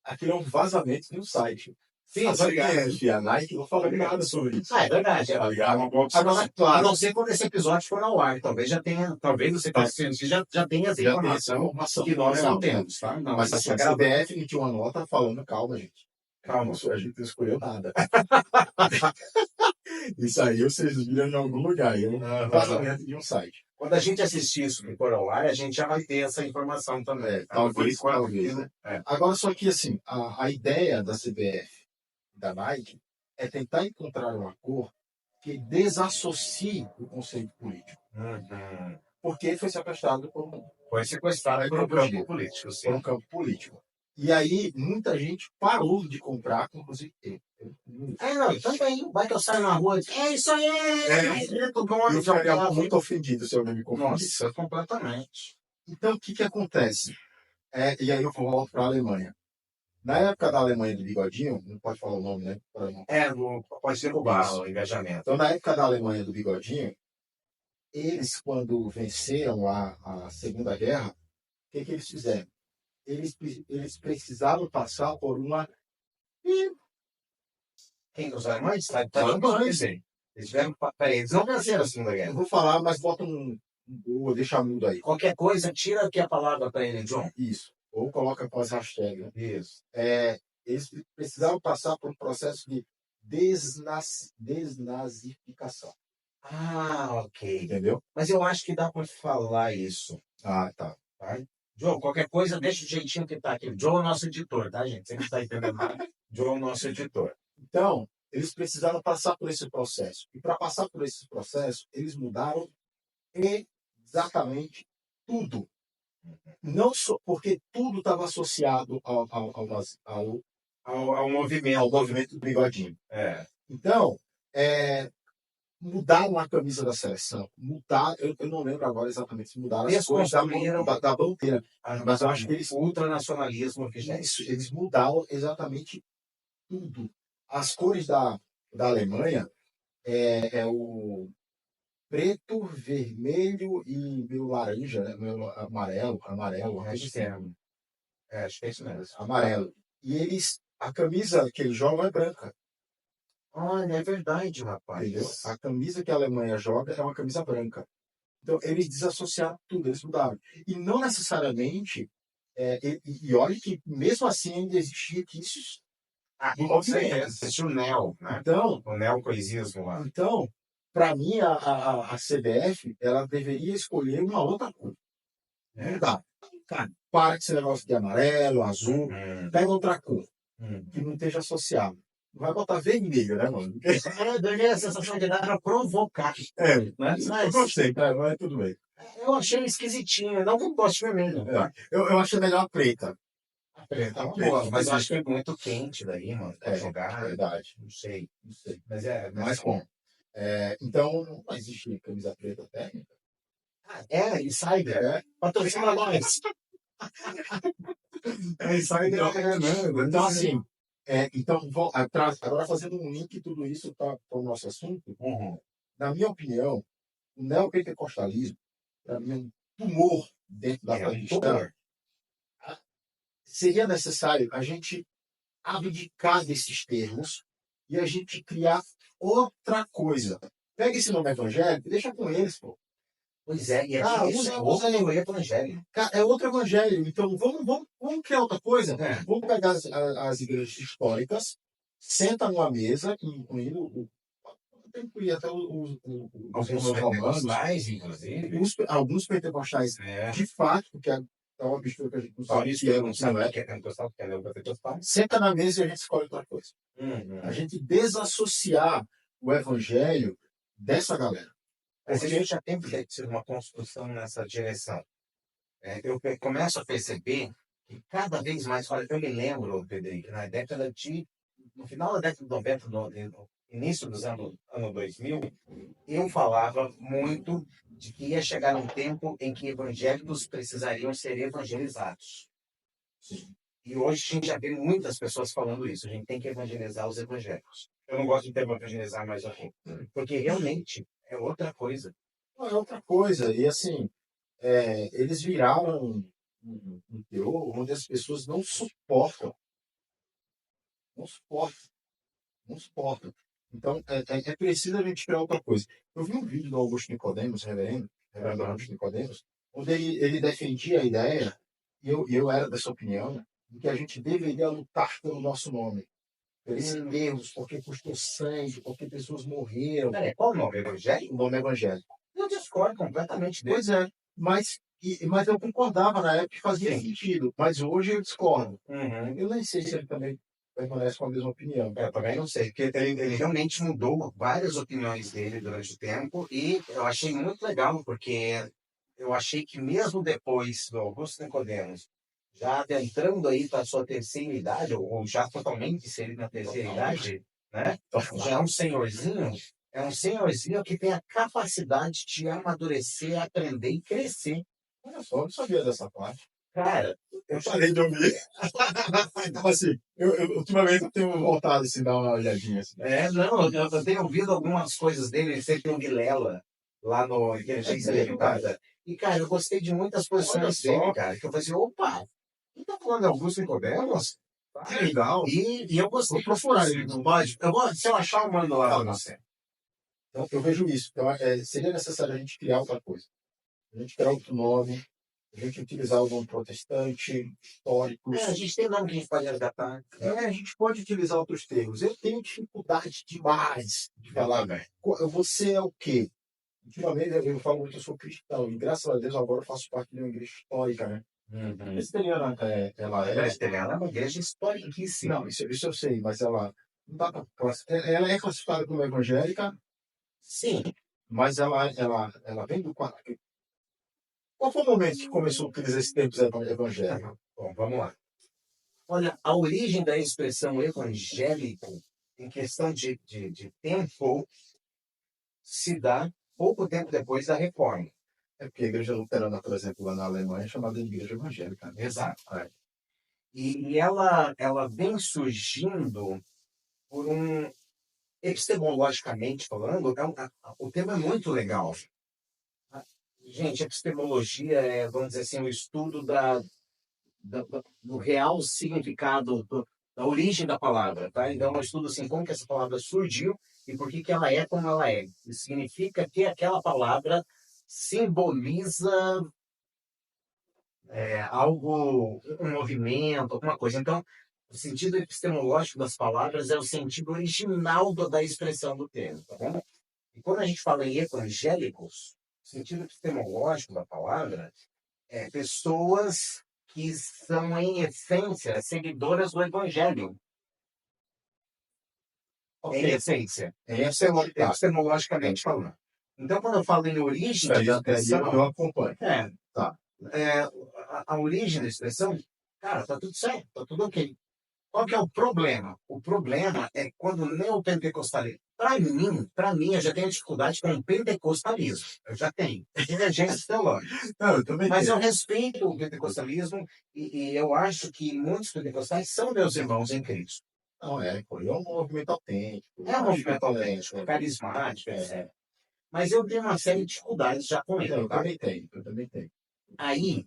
Aquilo é um vazamento de um site. Sim, a Nike não falou nada sobre isso. É verdade. A não ser quando esse episódio for ao ar. Talvez já tenha. Talvez você está assistindo que já tenha essa informação que nós não temos, tá? Não, mas a CBF emitiu uma nota falando, calma, gente. Calma, a gente não escolheu nada. Isso aí vocês viram em algum lugar. É um vazamento de um site. Quando a gente assistir isso que for ao ar, a gente já vai ter essa informação também. Tá? Por Talvez, enquanto, talvez. né? Agora, só que assim, a ideia da CBF, da Nike, é tentar encontrar um acordo que desassocie o conceito político. Uhum. Porque foi sequestrado por Foi sequestrado por um campo político, por sim. um campo político. E aí, muita gente parou de comprar, inclusive eu. Não, eu também. Vai que eu saio na rua e digo, é isso aí! Eu ficaria muito ofendido se alguém me confundisse. Nossa, completamente. Então, o que que acontece? E aí eu volto para a Alemanha. Na época da Alemanha do Bigodinho, não pode falar o nome, né? Pode derrubar o engajamento. Então, na época da Alemanha do Bigodinho, eles, quando venceram a Segunda Guerra, o que que eles fizeram? Eles precisavam passar por uma... Quem os alemães? Tá eles tiveram. Peraí, eles não venceram a Segunda Eu Guerra. vou falar, mas bota vou deixar mudo aí. Qualquer coisa, tira aqui a palavra para ele, John. Isso. Ou coloca com as hashtags. Né? Isso. Eles precisavam passar por um processo de desnazificação. Ok. Entendeu? Mas eu acho que dá para falar isso. Tá. Tá? João, qualquer coisa, deixa o jeitinho que tá aqui. João é o nosso editor, tá, gente? Você não está entendendo nada. João é o nosso editor. Então, eles precisaram passar por esse processo. E para passar por esse processo, eles mudaram exatamente tudo. Não só porque tudo estava associado ao movimento do Bigodinho. Então, mudaram a camisa da seleção. Mudaram, eu não lembro agora exatamente se mudaram as cores da bandeira. Mas eu acho que eles... O ultranacionalismo que já eles mudaram exatamente tudo. As cores da Alemanha é o preto, vermelho e meio laranja, né? Meio amarelo. acho que é isso mesmo. Amarelo. E a camisa que eles jogam é branca. Olha, é verdade, rapaz. Entendeu? A camisa que a Alemanha joga é uma camisa branca. Então, eles desassociaram tudo, eles mudaram. E não necessariamente... e olha que, mesmo assim, ainda existia isso. Existe o NEO, né? Então, o neocoisismo lá. Então, para mim, a CBF, ela deveria escolher uma outra cor. Não dá. Cara, para com esse negócio de amarelo, azul. Pega outra cor que não esteja associada. Não vai botar vermelho, né, mano? Deu a sensação de dar para provocar. Mas eu gostei, tá? Mas tudo bem. Eu achei esquisitinho, não gosto de vermelho. Tá? Eu achei melhor a preta. A preta, boa, mas eu acho que é muito quente daí, mano, pra jogar. Verdade. Não sei. Mas mais bom. Então, não existe camisa preta técnica. Insider. Patrocina nós. Insider. Então, assim, agora fazendo um link tudo isso para o nosso assunto, na minha opinião, o neopentecostalismo, para mim, é um tumor dentro da fé cristã. Seria necessário a gente abdicar desses termos e a gente criar outra coisa. Pega esse nome evangélico e deixa com eles, pô. Pois é, e isso é outro evangelho. É outro evangelho. Então, vamos criar outra coisa? Vamos pegar as igrejas históricas, senta numa mesa, incluindo até alguns pentecostais, inclusive. Alguns pentecostais, de fato, porque é uma mistura que a gente não sabe que é pentecostal, que é neopentecostal. Senta na mesa e a gente escolhe outra coisa. A gente desassociar o evangelho dessa galera. Mas a gente já tem tido uma construção nessa direção. Eu começo a perceber que cada vez mais, olha, eu me lembro, Pedrinho, no final da década de 90, no início dos anos 2000, eu falava muito de que ia chegar um tempo em que evangélicos precisariam ser evangelizados. Sim. E hoje a gente já vê muitas pessoas falando isso. A gente tem que evangelizar os evangélicos. Eu não gosto de evangelizar mais aqui, porque realmente é outra coisa. É outra coisa. E assim, eles viraram um teor onde as pessoas não suportam. Não suportam. Então, é preciso a gente criar outra coisa. Eu vi um vídeo do Augusto Nicodemos, reverendo Augusto Nicodemos, onde ele defendia a ideia, e eu era dessa opinião, de que a gente deveria lutar pelo nosso nome. Pelos erros, porque custou sangue, porque pessoas morreram. Qual o nome? Evangelho? O nome evangélico. Eu discordo completamente dele. Pois é, mas eu concordava na época que fazia Sim. sentido, mas hoje eu discordo. Uhum. Eu nem sei se ele também permanece com a mesma opinião. Eu também não sei, porque ele realmente mudou várias opiniões dele durante o tempo e eu achei muito legal, porque eu achei que mesmo depois do Augusto Nicodemos, já adentrando aí para a sua terceira idade, ou já totalmente inserido na terceira idade, né? Já é um senhorzinho que tem a capacidade de amadurecer, aprender e crescer. Olha só, eu não sabia dessa parte. Cara, Eu parei de ouvir. Então, assim, ultimamente eu tenho voltado assim, dar uma olhadinha. Assim. não, eu tenho ouvido algumas coisas dele, ele sempre tem um Vilela lá no Inteligência mesmo, Limitada. E, cara, eu gostei de muitas Olha posições só. dele, cara, que eu falei assim, opa, quem tá falando de Augusto Nicodemus? Que legal. E eu gostei. Vou procurar ele. Não pode? Se eu achar, eu mando lá pra você. Então, eu vejo isso. Então, seria necessário a gente criar outra coisa. A gente criar outro nome, a gente utilizar o nome protestante, históricos. A gente tem nome que a gente pode resgatar. A gente pode utilizar outros termos. Eu tenho dificuldade demais de falar, velho. Você é o quê? Ultimamente eu falo muito, eu sou cristão, e graças a Deus agora eu faço parte de uma igreja histórica, né? Uhum. Presbiteriana, ela A é. Presbiteriana é uma igreja histórica. Não, isso eu sei, mas ela não dá pra ela é classificada como evangélica, Sim. mas ela vem do quadro. Qual foi o momento que começou a utilizar esse termo evangélico? Bom, vamos lá. Olha, a origem da expressão evangélico, em questão de tempo, se dá pouco tempo depois da reforma. É porque a igreja luterana, por exemplo, lá na Alemanha, é chamada de igreja evangélica. Exato. E ela vem surgindo por epistemologicamente falando, o tema é muito legal. Gente, epistemologia é, vamos dizer assim, o estudo do real significado, da origem da palavra, tá? Então, eu estudo assim, como que essa palavra surgiu e por que que ela é como ela é. Isso significa que aquela palavra simboliza algo, um movimento, alguma coisa. Então, o sentido epistemológico das palavras é o sentido original da expressão do termo, tá bom? E quando a gente fala em evangélicos, o sentido epistemológico da palavra é pessoas que são, em essência, seguidoras do evangelho. Okay. Em essência. Tá. Epistemologicamente falando. Então, quando eu falo em origem da expressão... Eu acompanho. Tá. A origem da expressão, cara, tá tudo certo, tá tudo ok. Qual que é o problema? O problema é quando o neopentecostalismo... Para mim, eu já tenho dificuldade com o pentecostalismo. Eu já tenho. Divergências teológicas. Não, eu também Mas tenho. eu respeito o pentecostalismo e eu acho que muitos pentecostais são meus irmãos em Cristo. Não, é um movimento autêntico. É um movimento autêntico, carismático, etc. Mas eu tenho uma série de dificuldades já com ele. Eu também tenho. Aí,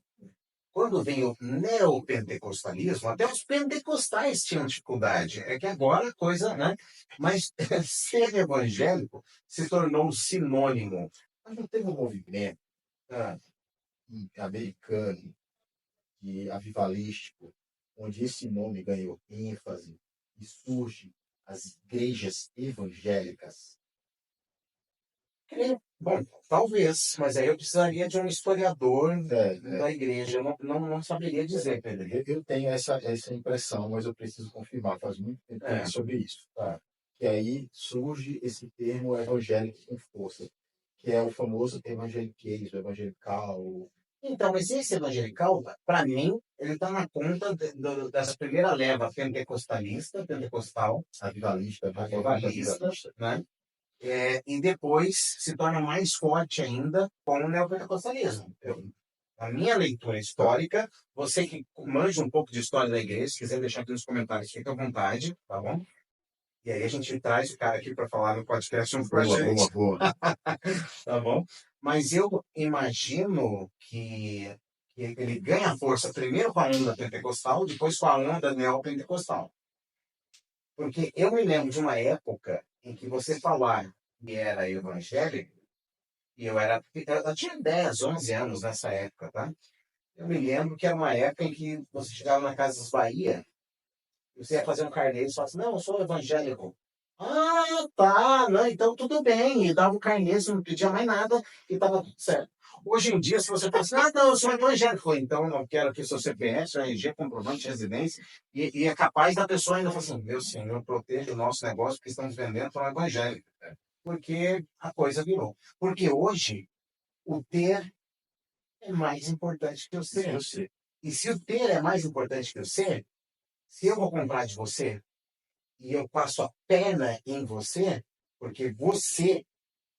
quando vem o neopentecostalismo, até os pentecostais tinham dificuldade. É que agora a coisa, né? Mas ser evangélico se tornou um sinônimo. Mas não teve um movimento americano e avivalístico, onde esse nome ganhou ênfase e surge as igrejas evangélicas? Bom, talvez, mas aí eu precisaria de um historiador da igreja. Eu não saberia dizer, Pedro. Eu tenho essa impressão, mas eu preciso confirmar. Faz muito tempo que eu li sobre isso. Tá? Que aí surge esse termo evangélico com força, que é o famoso evangeliquez, o evangelical. Então, mas esse evangelical, para mim, ele está na conta dessa primeira leva pentecostal, avivalista, né? E depois se torna mais forte ainda com o neopentecostalismo. A minha leitura histórica, você que manja um pouco de história da igreja, se quiser deixar aqui nos comentários, fica à vontade, tá bom? E aí a gente traz o cara aqui para falar no podcast com a gente. Boa. Tá bom? Mas eu imagino que ele ganha força primeiro com a onda pentecostal, depois com a onda neopentecostal. Porque eu me lembro de uma época em que você falar que era evangélico, e eu tinha 10, 11 anos nessa época, tá? Eu me lembro que era uma época em que você chegava na Casa das Bahia, você ia fazer um carneiro e falava assim, não, eu sou evangélico. Ah, tá, não, então tudo bem. E dava o carnê, você não pedia mais nada e tava tudo certo. Hoje em dia, se você fala assim, ah, não, eu sou evangélico, então não quero aqui seu CPF, seu RG, comprovante de residência, e é capaz da pessoa ainda falar assim, meu senhor, proteja o nosso negócio, porque estamos vendendo para um evangélico. Porque a coisa virou. Porque hoje, o ter é mais importante que o ser. E se o ter é mais importante que o ser, se eu vou comprar de você, e eu passo a perna em você, porque você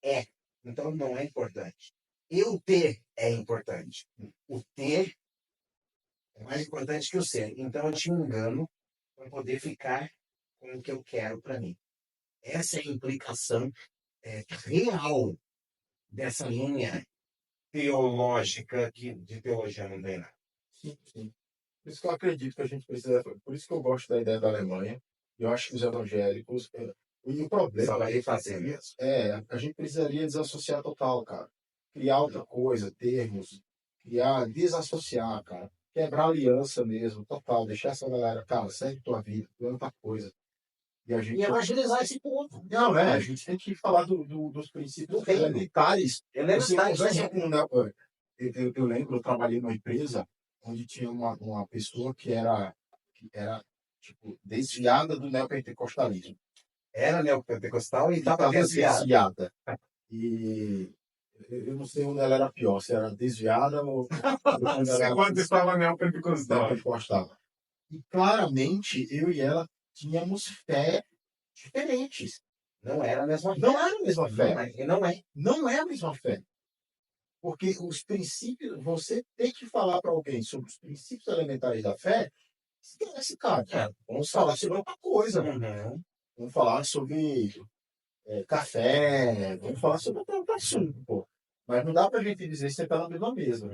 é. Então não é importante. Eu ter é importante. O ter é mais importante que o ser. Então eu te engano para poder ficar com o que eu quero para mim. Essa é a implicação real dessa linha teológica que de teologia não tem nada. Sim, sim. Por isso que eu acredito que a gente precisa. Por isso que eu gosto da ideia da Alemanha. Eu acho que os evangélicos. E o Só problema vai fazer mesmo. a gente precisaria desassociar total, cara. Criar outra coisa, termos, criar, desassociar, cara. Quebrar aliança mesmo, total. Deixar essa galera, cara, segue tua vida, tu é outra coisa. E a E gente. evangelizar esse povo. Não, né? A gente tem que falar dos princípios Do reino. elementares. Você Elementares do conversa reino. com. Né, eu lembro, eu trabalhei numa empresa onde tinha uma pessoa que era tipo, desviada do neopentecostalismo. Era neopentecostal e estava Estava desviado. desviada. E eu não sei onde ela era pior, se era desviada ou quando ela era Quando estava neopentecostal. neopentecostal. E claramente eu e ela tínhamos fé diferentes. Não era a mesma fé. Não era a mesma fé. Não é. E não é. Não é a mesma fé. Porque os princípios, você tem que falar para alguém sobre os princípios elementares da fé, esquece, cara. Vamos falar sobre outra coisa. Uhum. Vamos falar sobre café, vamos falar sobre outro assunto, pô. Mas não dá pra gente dizer que você tá na mesma mesa.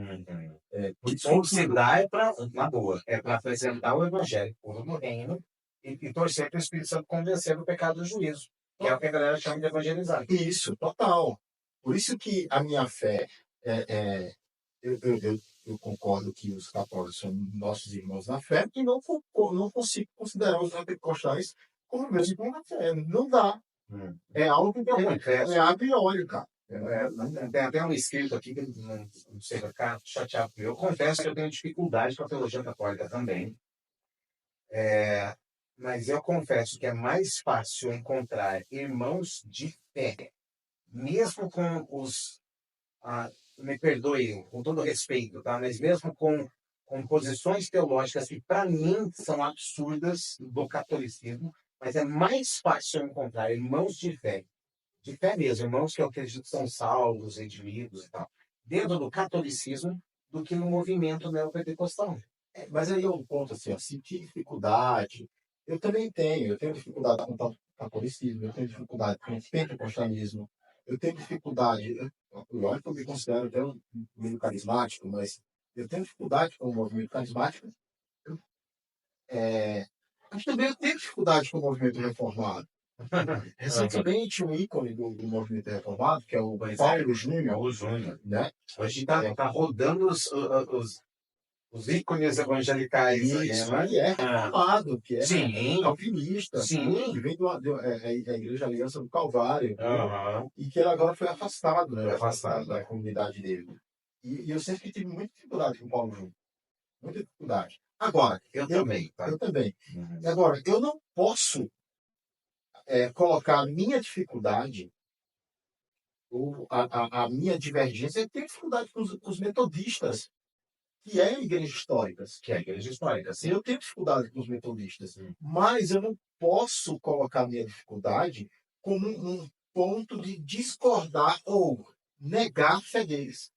Por isso Ou se dá é para, na boa, é para apresentar o evangelho, o povo do reino, e torcer para o Espírito Santo convencer do pecado do juízo, que é o que a galera chama de evangelizar. Isso, total. Por isso que a minha fé eu concordo que os católicos são nossos irmãos na fé e não consigo considerar os pentecostais como meus irmãos na fé. Não dá. É algo que é abre e olho, cara. Tem até um escrito aqui que não sei, vai ficar chateado comigo. Eu confesso que eu tenho dificuldade com a teologia católica também. Mas eu confesso que é mais fácil encontrar irmãos de fé, mesmo com os. Me perdoe, com todo respeito, tá? Mas mesmo com posições teológicas que, para mim, são absurdas do catolicismo, mas é mais fácil encontrar irmãos de fé mesmo, irmãos que eu acredito que são salvos, redimidos e tal, dentro do catolicismo, do que no movimento neopentecostal. Mas aí é um ponto assim, ó, sentir dificuldade. Eu também tenho. Eu tenho dificuldade com o catolicismo, eu tenho dificuldade com o pentecostalismo, eu tenho dificuldade. Lógico que eu me considero até um meio carismático, mas eu tenho dificuldade com o movimento carismático. Mas também eu tenho dificuldade com o movimento reformado. Recentemente, um ícone do movimento reformado, que é o Paulo Júnior, Paulo Júnior. né? Hoje está rodando os ícones evangelicais. Isso, que é reformado, que é Sim. calvinista, Sim. que vem da Igreja Aliança do Calvário, Uhum. e que ele agora foi afastado, né? Foi afastado, da comunidade dele. E eu sempre tive muita dificuldade com o Paulo Júnior. Muita dificuldade. Agora, Eu também, tá? eu também. Uhum. Agora, eu não posso colocar a minha dificuldade ou a minha divergência. Eu tenho dificuldade com os metodistas, que é a igreja histórica. Que é a igreja histórica, sim. Eu tenho dificuldade com os metodistas, mas eu não posso colocar a minha dificuldade como um ponto de discordar ou negar a fé deles.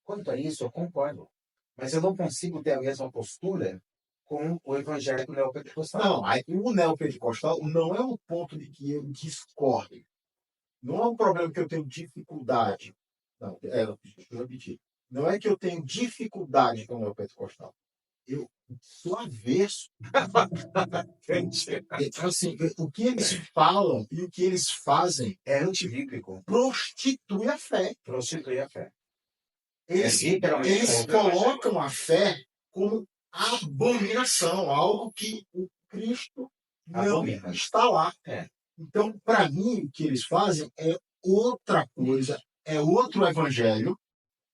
Quanto a isso, eu concordo. Mas eu não consigo ter a mesma postura com o evangélico neopentecostal. Não, o neopentecostal não é um ponto de que eu discorde. Não é um problema que eu tenho dificuldade. Não, deixa eu repetir. Não é que eu tenho dificuldade com o neopentecostal. Eu sou avesso. Assim, o que eles falam e o que eles fazem é antibíblico. Prostitui a fé. Prostitui a fé. Eles colocam a fé como abominação, algo que o Cristo não está lá. Então, para mim, o que eles fazem é outra coisa, é outro evangelho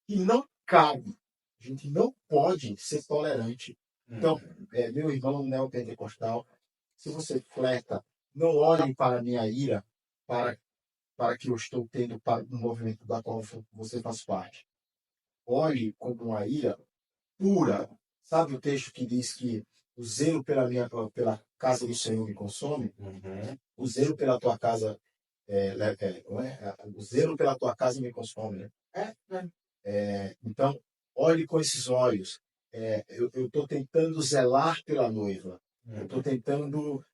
que não cabe. A gente não pode ser tolerante. Então, meu irmão neopentecostal, se você flerta, não olhem para a minha ira, para, para que eu estou tendo para um movimento da qual você faz parte. Olhe como uma ira pura. Sabe o texto que diz que o zelo pela casa do Senhor me consome? O zelo pela tua casa não é? O zelo pela tua casa me consome, né? Então, olhe com esses olhos. Eu estou tentando zelar pela noiva. Eu estou tentando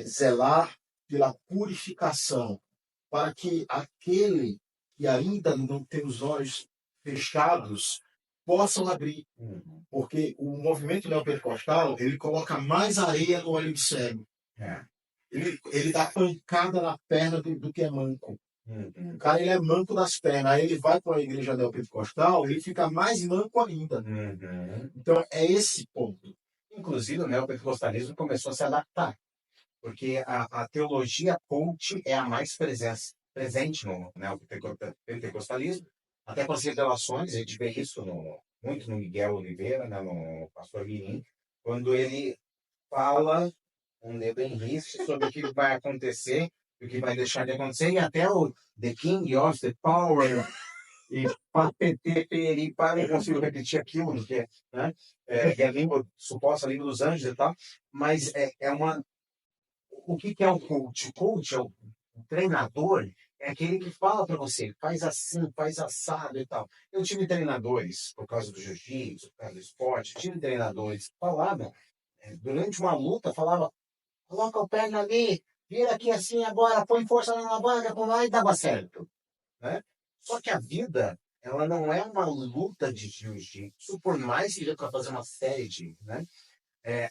zelar pela purificação, para que aquele que ainda não tem os olhos fechados possam abrir. Porque o movimento neopentecostal, ele coloca mais areia no olho do cego. Ele dá pancada na perna do que é manco. O cara, ele é manco das pernas. Aí ele vai para a igreja neopentecostal, ele fica mais manco ainda. Então, é esse ponto. Inclusive, o neopentecostalismo começou a se adaptar, porque a teologia coach é a mais presente no neopentecostalismo, até com as revelações. A gente vê isso muito no Miguel Oliveira, né, no pastor Guirim, quando ele fala um dedo em risco sobre o que vai acontecer, o que vai deixar de acontecer, e até o The King of the Power, e patete, peri, para, não consigo repetir aquilo, porque né, é a língua, suposta língua dos anjos e tal, mas o que é o coach? O coach é o treinador, é aquele que fala para você, faz assim, faz assado e tal. Eu tive treinadores, por causa do jiu-jitsu, por causa do esporte, tive treinadores que falavam, durante uma luta, falava, coloca o perna ali, vira aqui assim agora, põe força na alavanca, e dava certo. Né? Só que a vida, ela não é uma luta de jiu-jitsu, por mais que dê para fazer uma série de, né?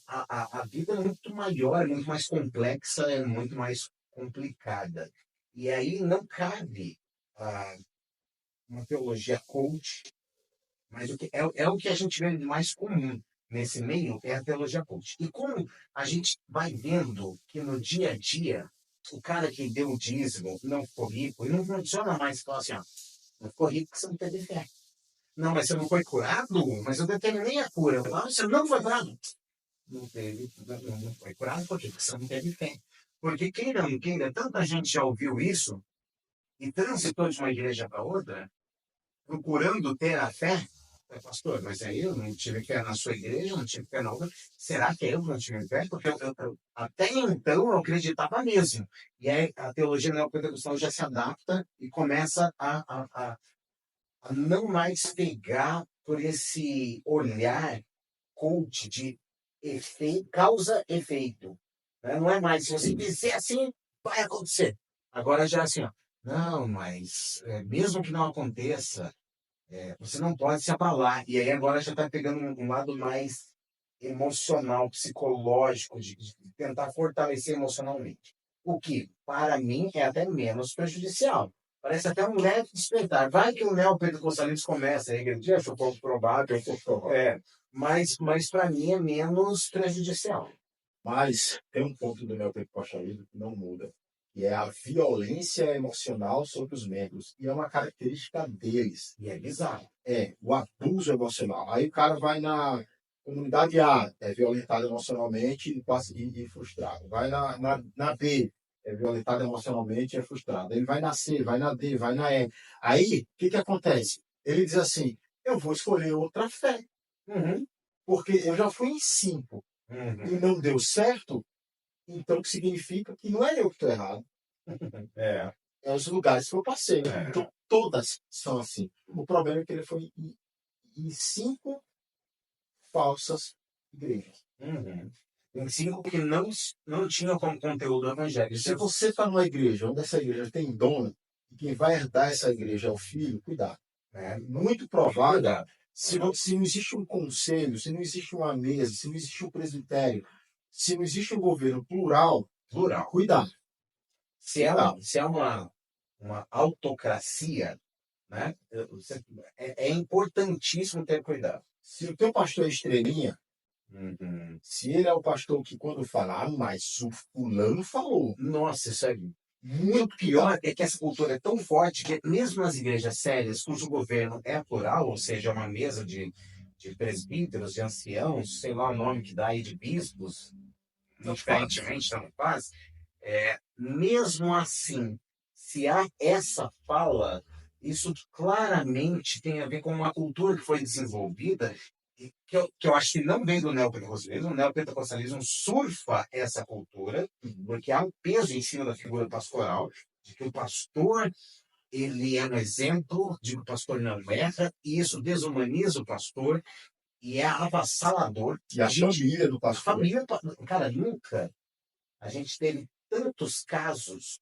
A vida é muito maior, é muito mais complexa, é muito mais complicada. E aí não cabe uma teologia coach, mas é o que a gente vê mais comum nesse meio, é a teologia coach. E como a gente vai vendo que no dia a dia, o cara que deu o dízimo não ficou rico, e não funciona mais falar assim, ó, não ficou rico porque você não teve fé. Não, mas você não foi curado? Mas eu determinei a cura. Eu falo, você não foi curado? Não foi curado porque você não teve fé. Porque queira ou não queira, tanta gente já ouviu isso e transitou de uma igreja para outra, procurando ter a fé. Pastor, mas aí eu não tive fé na sua igreja, não tive fé na outra. Será que eu não tive fé? Porque até então eu acreditava mesmo. E aí a teologia neopentecostal já se adapta e começa a não mais pegar por esse olhar coach de causa-efeito. Né? Não é mais, se você fizer assim, vai acontecer. Agora já é assim, ó, não, mas mesmo que não aconteça, você não pode se abalar. E aí agora já está pegando um lado mais emocional, psicológico, de tentar fortalecer emocionalmente. O que, para mim, é até menos prejudicial. Parece até um leve despertar. Vai que o neopentecostalismo começa a regredir, acho pouco provável. Mas para mim é menos prejudicial. Mas tem um ponto do neopentecostalismo que não muda, que é a violência emocional sobre os membros. E é uma característica deles. E é bizarro. O abuso emocional. Aí o cara vai na comunidade A, é violentado emocionalmente e frustrado. Vai na B, é violentado emocionalmente e é frustrado. Ele vai na C, vai na D, vai na E. Aí, o que acontece? Ele diz assim, eu vou escolher outra fé. Porque eu já fui em 5 e não deu certo, então o que significa que não é eu que estou errado. É os lugares que eu passei. Então, todas são assim. O problema é que ele foi em 5 falsas igrejas. Em 5 que não tinham como conteúdo evangélico. Se você está numa igreja onde essa igreja tem dono, e quem vai herdar essa igreja é o filho, cuidado. Muito provável, se não existe um conselho, se não existe uma mesa, se não existe um presbitério, se não existe um governo plural, cuidado. Se é uma autocracia, né, é importantíssimo ter cuidado. Se o teu pastor é estrelinha, se ele é o pastor que quando fala, mas o fulano falou. Nossa, isso é E o pior é que essa cultura é tão forte que mesmo nas igrejas sérias, cujo governo é plural, ou seja, uma mesa de presbíteros, de anciãos, sei lá o nome que dá aí, de bispos, Não faz. diferentemente, não faz, mesmo assim, se há essa fala, isso claramente tem a ver com uma cultura que foi desenvolvida e que eu acho que não vem do neopentecostalismo. O neopentecostalismo surfa essa cultura, porque há um peso em cima da figura pastoral, de que o pastor ele é um exemplo, de que o pastor não erra, e isso desumaniza o pastor e é avassalador. E a família do A pastor. família, cara, nunca a gente teve tantos casos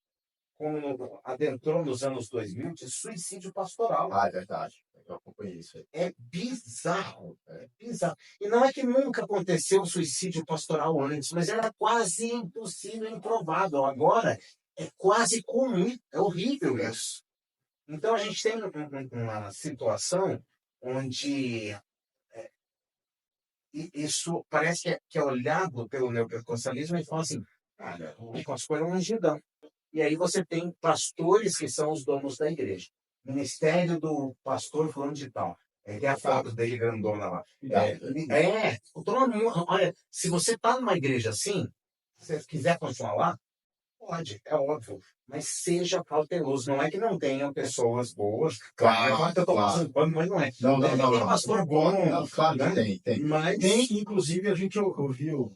como adentrou nos anos 2000 de suicídio pastoral. Ah, é verdade. Eu acompanhei isso aí. É bizarro, é bizarro. E não é que nunca aconteceu um suicídio pastoral antes, mas era quase impossível, improvável. Agora é quase comum, é horrível isso. Então a gente tem uma situação onde isso parece que é olhado pelo neopentecostalismo e fala assim, cara, o pastor é um ungidão. E aí você tem pastores que são os donos da igreja. Ministério do pastor fulano de tal. Tem a foto dele grandona lá. Olha, se você está numa igreja assim, se você quiser continuar lá, pode, é óbvio. Mas seja cauteloso. Não é que não tenham pessoas boas. Claro, Claro, eu estou claro. passando pano, mas não é. Não, não, não, Tem não. pastor bom, Não, claro que né? tem, tem. Mas. Tem, inclusive, a gente ouviu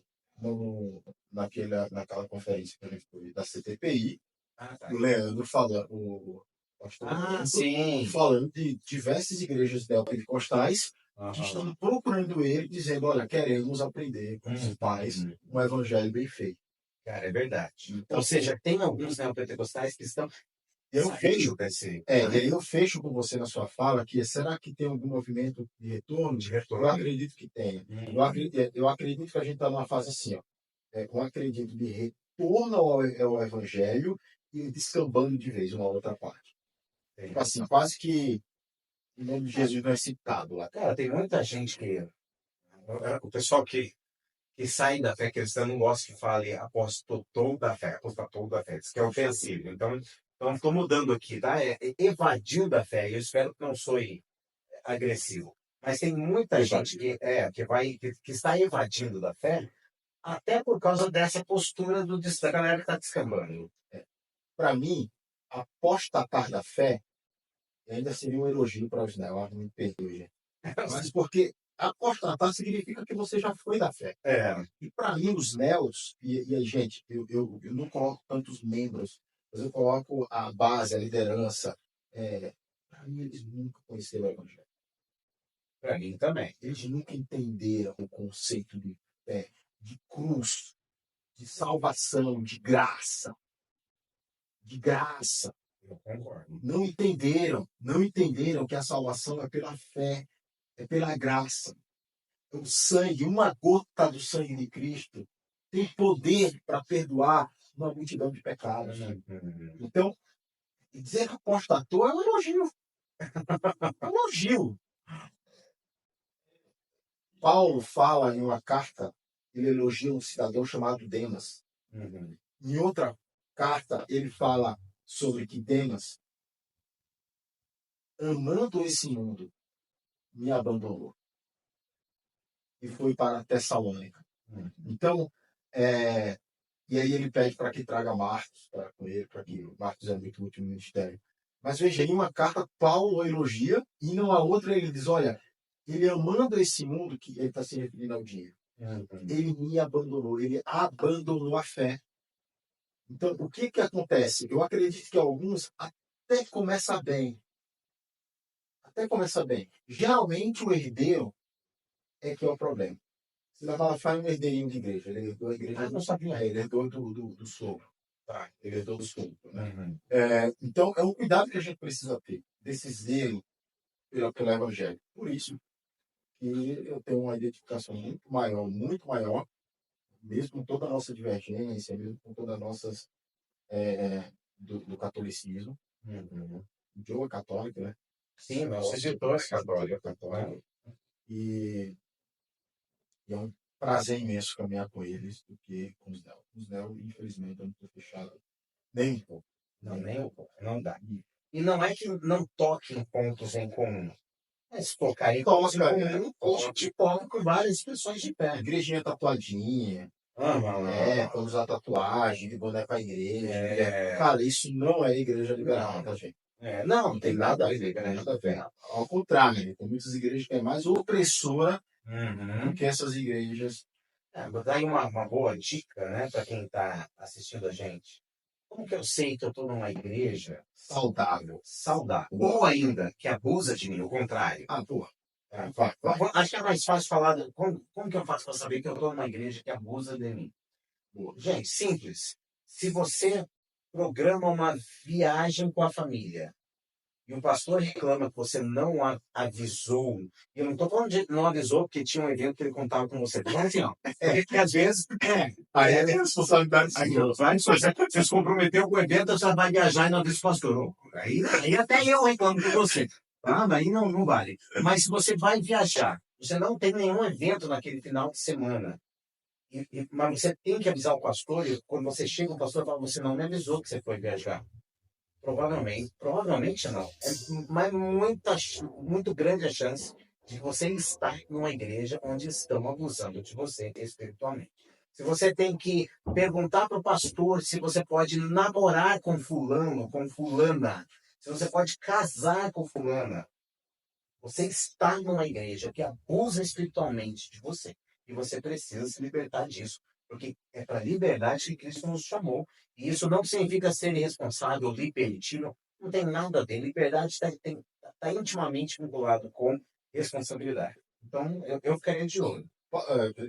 naquela conferência que a gente foi da CTPI, Ah, tá. o Leandro falando, o pastor Leandro, Sim. falando de diversas igrejas neopentecostais que Aham. estão procurando ele, dizendo, olha, queremos aprender com os pais um evangelho bem feito. Cara, é verdade. Então, Ou seja, tem alguns neopentecostais que estão eu fecho, saindo desse. e aí eu fecho com você na sua fala que será que tem algum movimento de retorno? De Eu retorno. acredito que tenha. Eu acredito que a gente está numa fase assim, ó. Eu acredito de retorno ao evangelho e descambando de vez uma outra parte. Tipo assim, quase que o nome de Jesus não é citado lá. Cara, tem muita gente que. O pessoal que sai da fé cristã não gosta que fale apostatou da fé, apostatou da fé. Isso que é ofensivo. Então estou mudando aqui, tá? Evadiu da fé. Eu espero que não soe agressivo. Mas tem muita gente que está evadindo da fé, até por causa dessa postura da galera que está descambando. Para mim, apostatar da fé ainda seria um elogio para os neo, me perdoe, gente. Mas porque apostatar significa que você já foi da fé. E para mim, os neos, e aí, gente, eu não coloco tantos membros, mas eu coloco a base, a liderança. Para mim, eles nunca conheceram o Evangelho. Para mim também. Eles nunca entenderam o conceito de fé, de cruz, de salvação, de graça. De graça. Eu concordo. Não entenderam que a salvação é pela fé, é pela graça. O sangue, uma gota do sangue de Cristo tem poder para perdoar uma multidão de pecados. Então, dizer que apostatou é um elogio. É um elogio. Paulo fala em uma carta, ele elogia um cidadão chamado Demas. Em outra carta, ele fala sobre que Demas, amando esse mundo, me abandonou e foi para Tessalônica. Então, e aí ele pede para que traga Marcos para com ele, para que Marcos é muito útil no ministério. Mas veja, em uma carta, Paulo elogia, e numa outra ele diz, olha, ele amando esse mundo, que ele está se referindo ao dinheiro, ele me abandonou, ele abandonou a fé. Então, o que acontece? Eu acredito que alguns até começam bem. Até começa bem. Geralmente o herdeiro é que é o problema. Se levar faz um herdeirinho de igreja, ele herdou a igreja. Não sabia. Ele herdou do sogro. Tá, ele herdou do sogro. Né? Então, é um cuidado que a gente precisa ter, desse zelo pelo evangelho. Por isso que eu tenho uma identificação muito maior, mesmo com toda a nossa divergência, mesmo com todas as nossas do catolicismo. O Joe é católico, né? Sim, nosso editor é católico. E é um prazer imenso caminhar com eles do que com os Neo. Os Neo, infelizmente, eu não estou fechado nem um pouco. Não, nem um pouco. Não dá. E não é que não toque em pontos em comum. Mas tocar em pontos em comum, te coloca com várias expressões de pé. Igrejinha tatuadinha, pra usar tatuagem, de boné pra igreja. Cara, isso não é igreja liberal, tá, gente? Não tem nada a ver, Não tem né? nada a ver. Ao contrário, tem muitas igrejas que é mais opressora do Uhum. que essas igrejas Vou dar aí uma boa dica, né, para quem está assistindo a gente. Como que eu sei que eu estou numa igreja saudáveis. saudável? Ou ainda, que abusa de mim, o contrário. Pô, Tá? Acho que é mais fácil falar. Como que eu faço para saber que eu estou numa igreja que abusa de mim? Gente, simples. Se você programa uma viagem com a família e o pastor reclama que você não avisou, e eu não estou falando de não avisou porque tinha um evento que ele contava com você. Então, assim, ó, porque às vezes. Aí é responsabilidade sua. Você se comprometeu com o evento, você vai viajar e não avisa o pastor. Aí até eu reclamo com você. Tá? Daí não vale. Mas se você vai viajar, você não tem nenhum evento naquele final de semana. Mas você tem que avisar o pastor, e quando você chega, o pastor fala, você não me avisou que você foi viajar. Provavelmente não. Mas muito grande a chance de você estar numa igreja onde estão abusando de você espiritualmente. Se você tem que perguntar para o pastor se você pode namorar com fulano, com fulana, se você pode casar com fulana, você está numa igreja que abusa espiritualmente de você. E você precisa se libertar disso. Porque é para a liberdade que Cristo nos chamou. E isso não significa ser irresponsável, libertino. Não tem nada a ver. Liberdade está intimamente vinculado com responsabilidade. Então, eu ficaria de olho.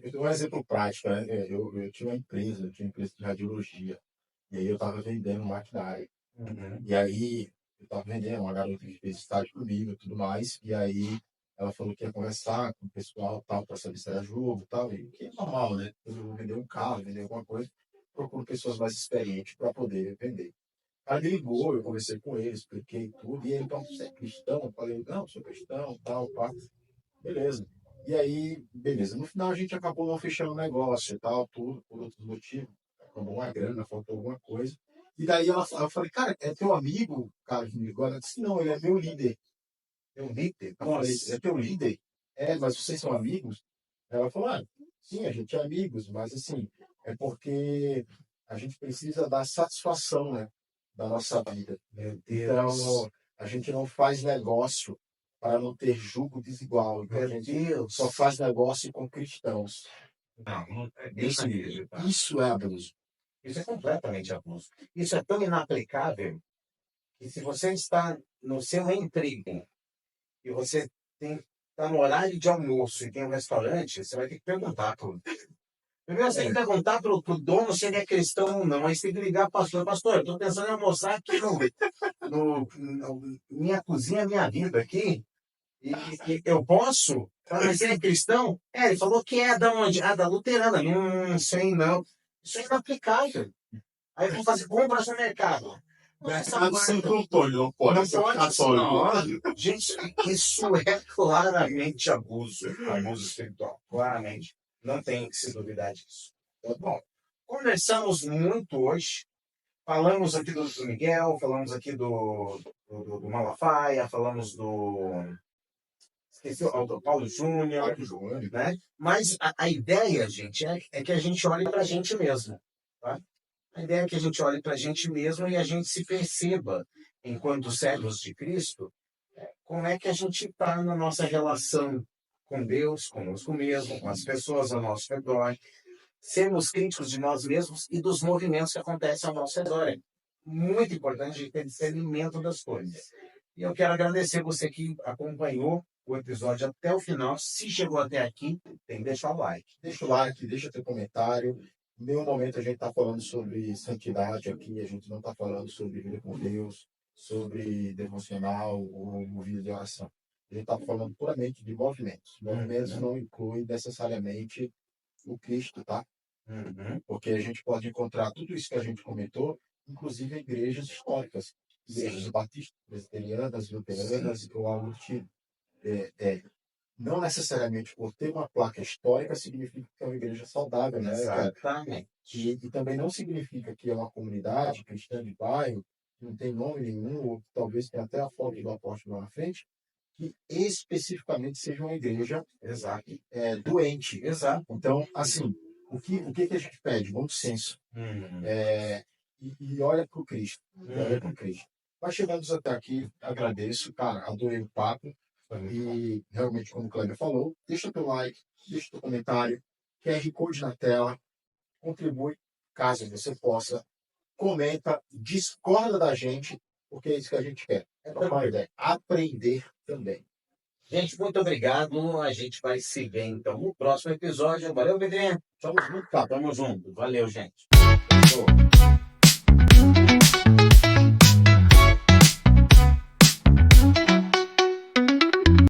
Eu dou um exemplo prático, né? Eu tinha uma empresa, de radiologia. E aí eu estava vendendo maquinário. Uhum. E aí eu estava vendendo, uma garota que fez estágio comigo e tudo mais. E aí ela falou que ia conversar com o pessoal tal, para saber se era jogo e tal. E que é normal, né? Eu vou vender um carro, vender alguma coisa, procuro pessoas mais experientes para poder vender. Aí ele ligou, eu conversei com ele, expliquei tudo. E ele, então, você é cristão? Eu falei, não, sou cristão, tal, pá. Beleza. E aí, beleza. No final a gente acabou não fechando o negócio e tal, tudo, por outros motivos. Acabou uma grana, faltou alguma coisa. E daí eu falei, cara, é teu amigo, cara, que me ligou? Ela disse, não, ele é meu líder. Meu líder? Eu falei, é teu líder? É, mas vocês são amigos? Ela falou, sim, a gente é amigos, mas assim, é porque a gente precisa dar satisfação, né, da nossa vida. Meu Então, Deus. a gente não faz negócio para não ter julgo desigual. Então, a Meu gente Deus. só faz negócio com cristãos. Não é Desse nível. Isso é abuso. Isso é completamente abuso. Isso é tão inaplicável que se você está no seu emprego e você está no horário de almoço e tem um restaurante, você vai ter que perguntar para primeiro você tem que perguntar para o dono se ele é cristão ou não. Aí você tem que ligar para o pastor. Pastor, eu estou pensando em almoçar aqui minha cozinha, minha vida aqui. E eu posso? Mas ele é cristão? Ele falou que é da onde? Da luterana. Não sei não. Isso é inaplicável. Aí eu vou fazer compras no mercado. Mercado Santo Antônio, não pode Não ser pode. católico. Gente, isso é claramente abuso. Abuso espiritual. Claramente. Não tem que se duvidar disso. Tá bom. Conversamos muito hoje. Falamos aqui do Miguel, falamos aqui do Malafaia, falamos esqueci do Paulo Júnior, né? Mas a ideia, gente, é que a gente olhe para a gente mesmo. Tá? A ideia é que a gente olhe para a gente mesmo e a gente se perceba, enquanto servos de Cristo, como é que a gente está na nossa relação com Deus, conosco mesmo, com as pessoas ao nosso redor. Sermos críticos de nós mesmos e dos movimentos que acontecem ao nosso redor. É muito importante a gente ter discernimento das coisas. E eu quero agradecer você que acompanhou o episódio até o final. Se chegou até aqui, tem que deixar o like. Deixa o like, deixa teu comentário. Em nenhum momento a gente está falando sobre santidade aqui, a gente não está falando sobre vida com Deus, sobre devocional ou vida de oração. A gente está falando puramente de movimentos. Movimentos não incluem necessariamente o Cristo, tá? Porque a gente pode encontrar tudo isso que a gente comentou, inclusive em igrejas históricas, igrejas batistas, presbiterianas, luteranas ou algo do tipo. Não necessariamente por ter uma placa histórica significa que é uma igreja saudável, né? Exatamente. E também não significa que é uma comunidade cristã de bairro não tem nome nenhum, ou talvez tenha até a foto do apóstolo lá na frente, que especificamente seja uma igreja Exato. doente. Exato. Então, assim, o que a gente pede? Bom senso. E olha para o Cristo. Olha para o Cristo. Mas chegamos até aqui, agradeço, cara, adorei o papo. E realmente, como o Kleber falou, deixa teu like, deixa teu comentário, QR Code na tela, contribui caso você possa, comenta, discorda da gente, porque é isso que a gente quer. É trocar ideia, aprender também. Gente, muito obrigado. A gente vai se ver então no próximo episódio. Valeu, Pedrinho. Tamo junto, cara. Tamo junto. Valeu, gente. Show.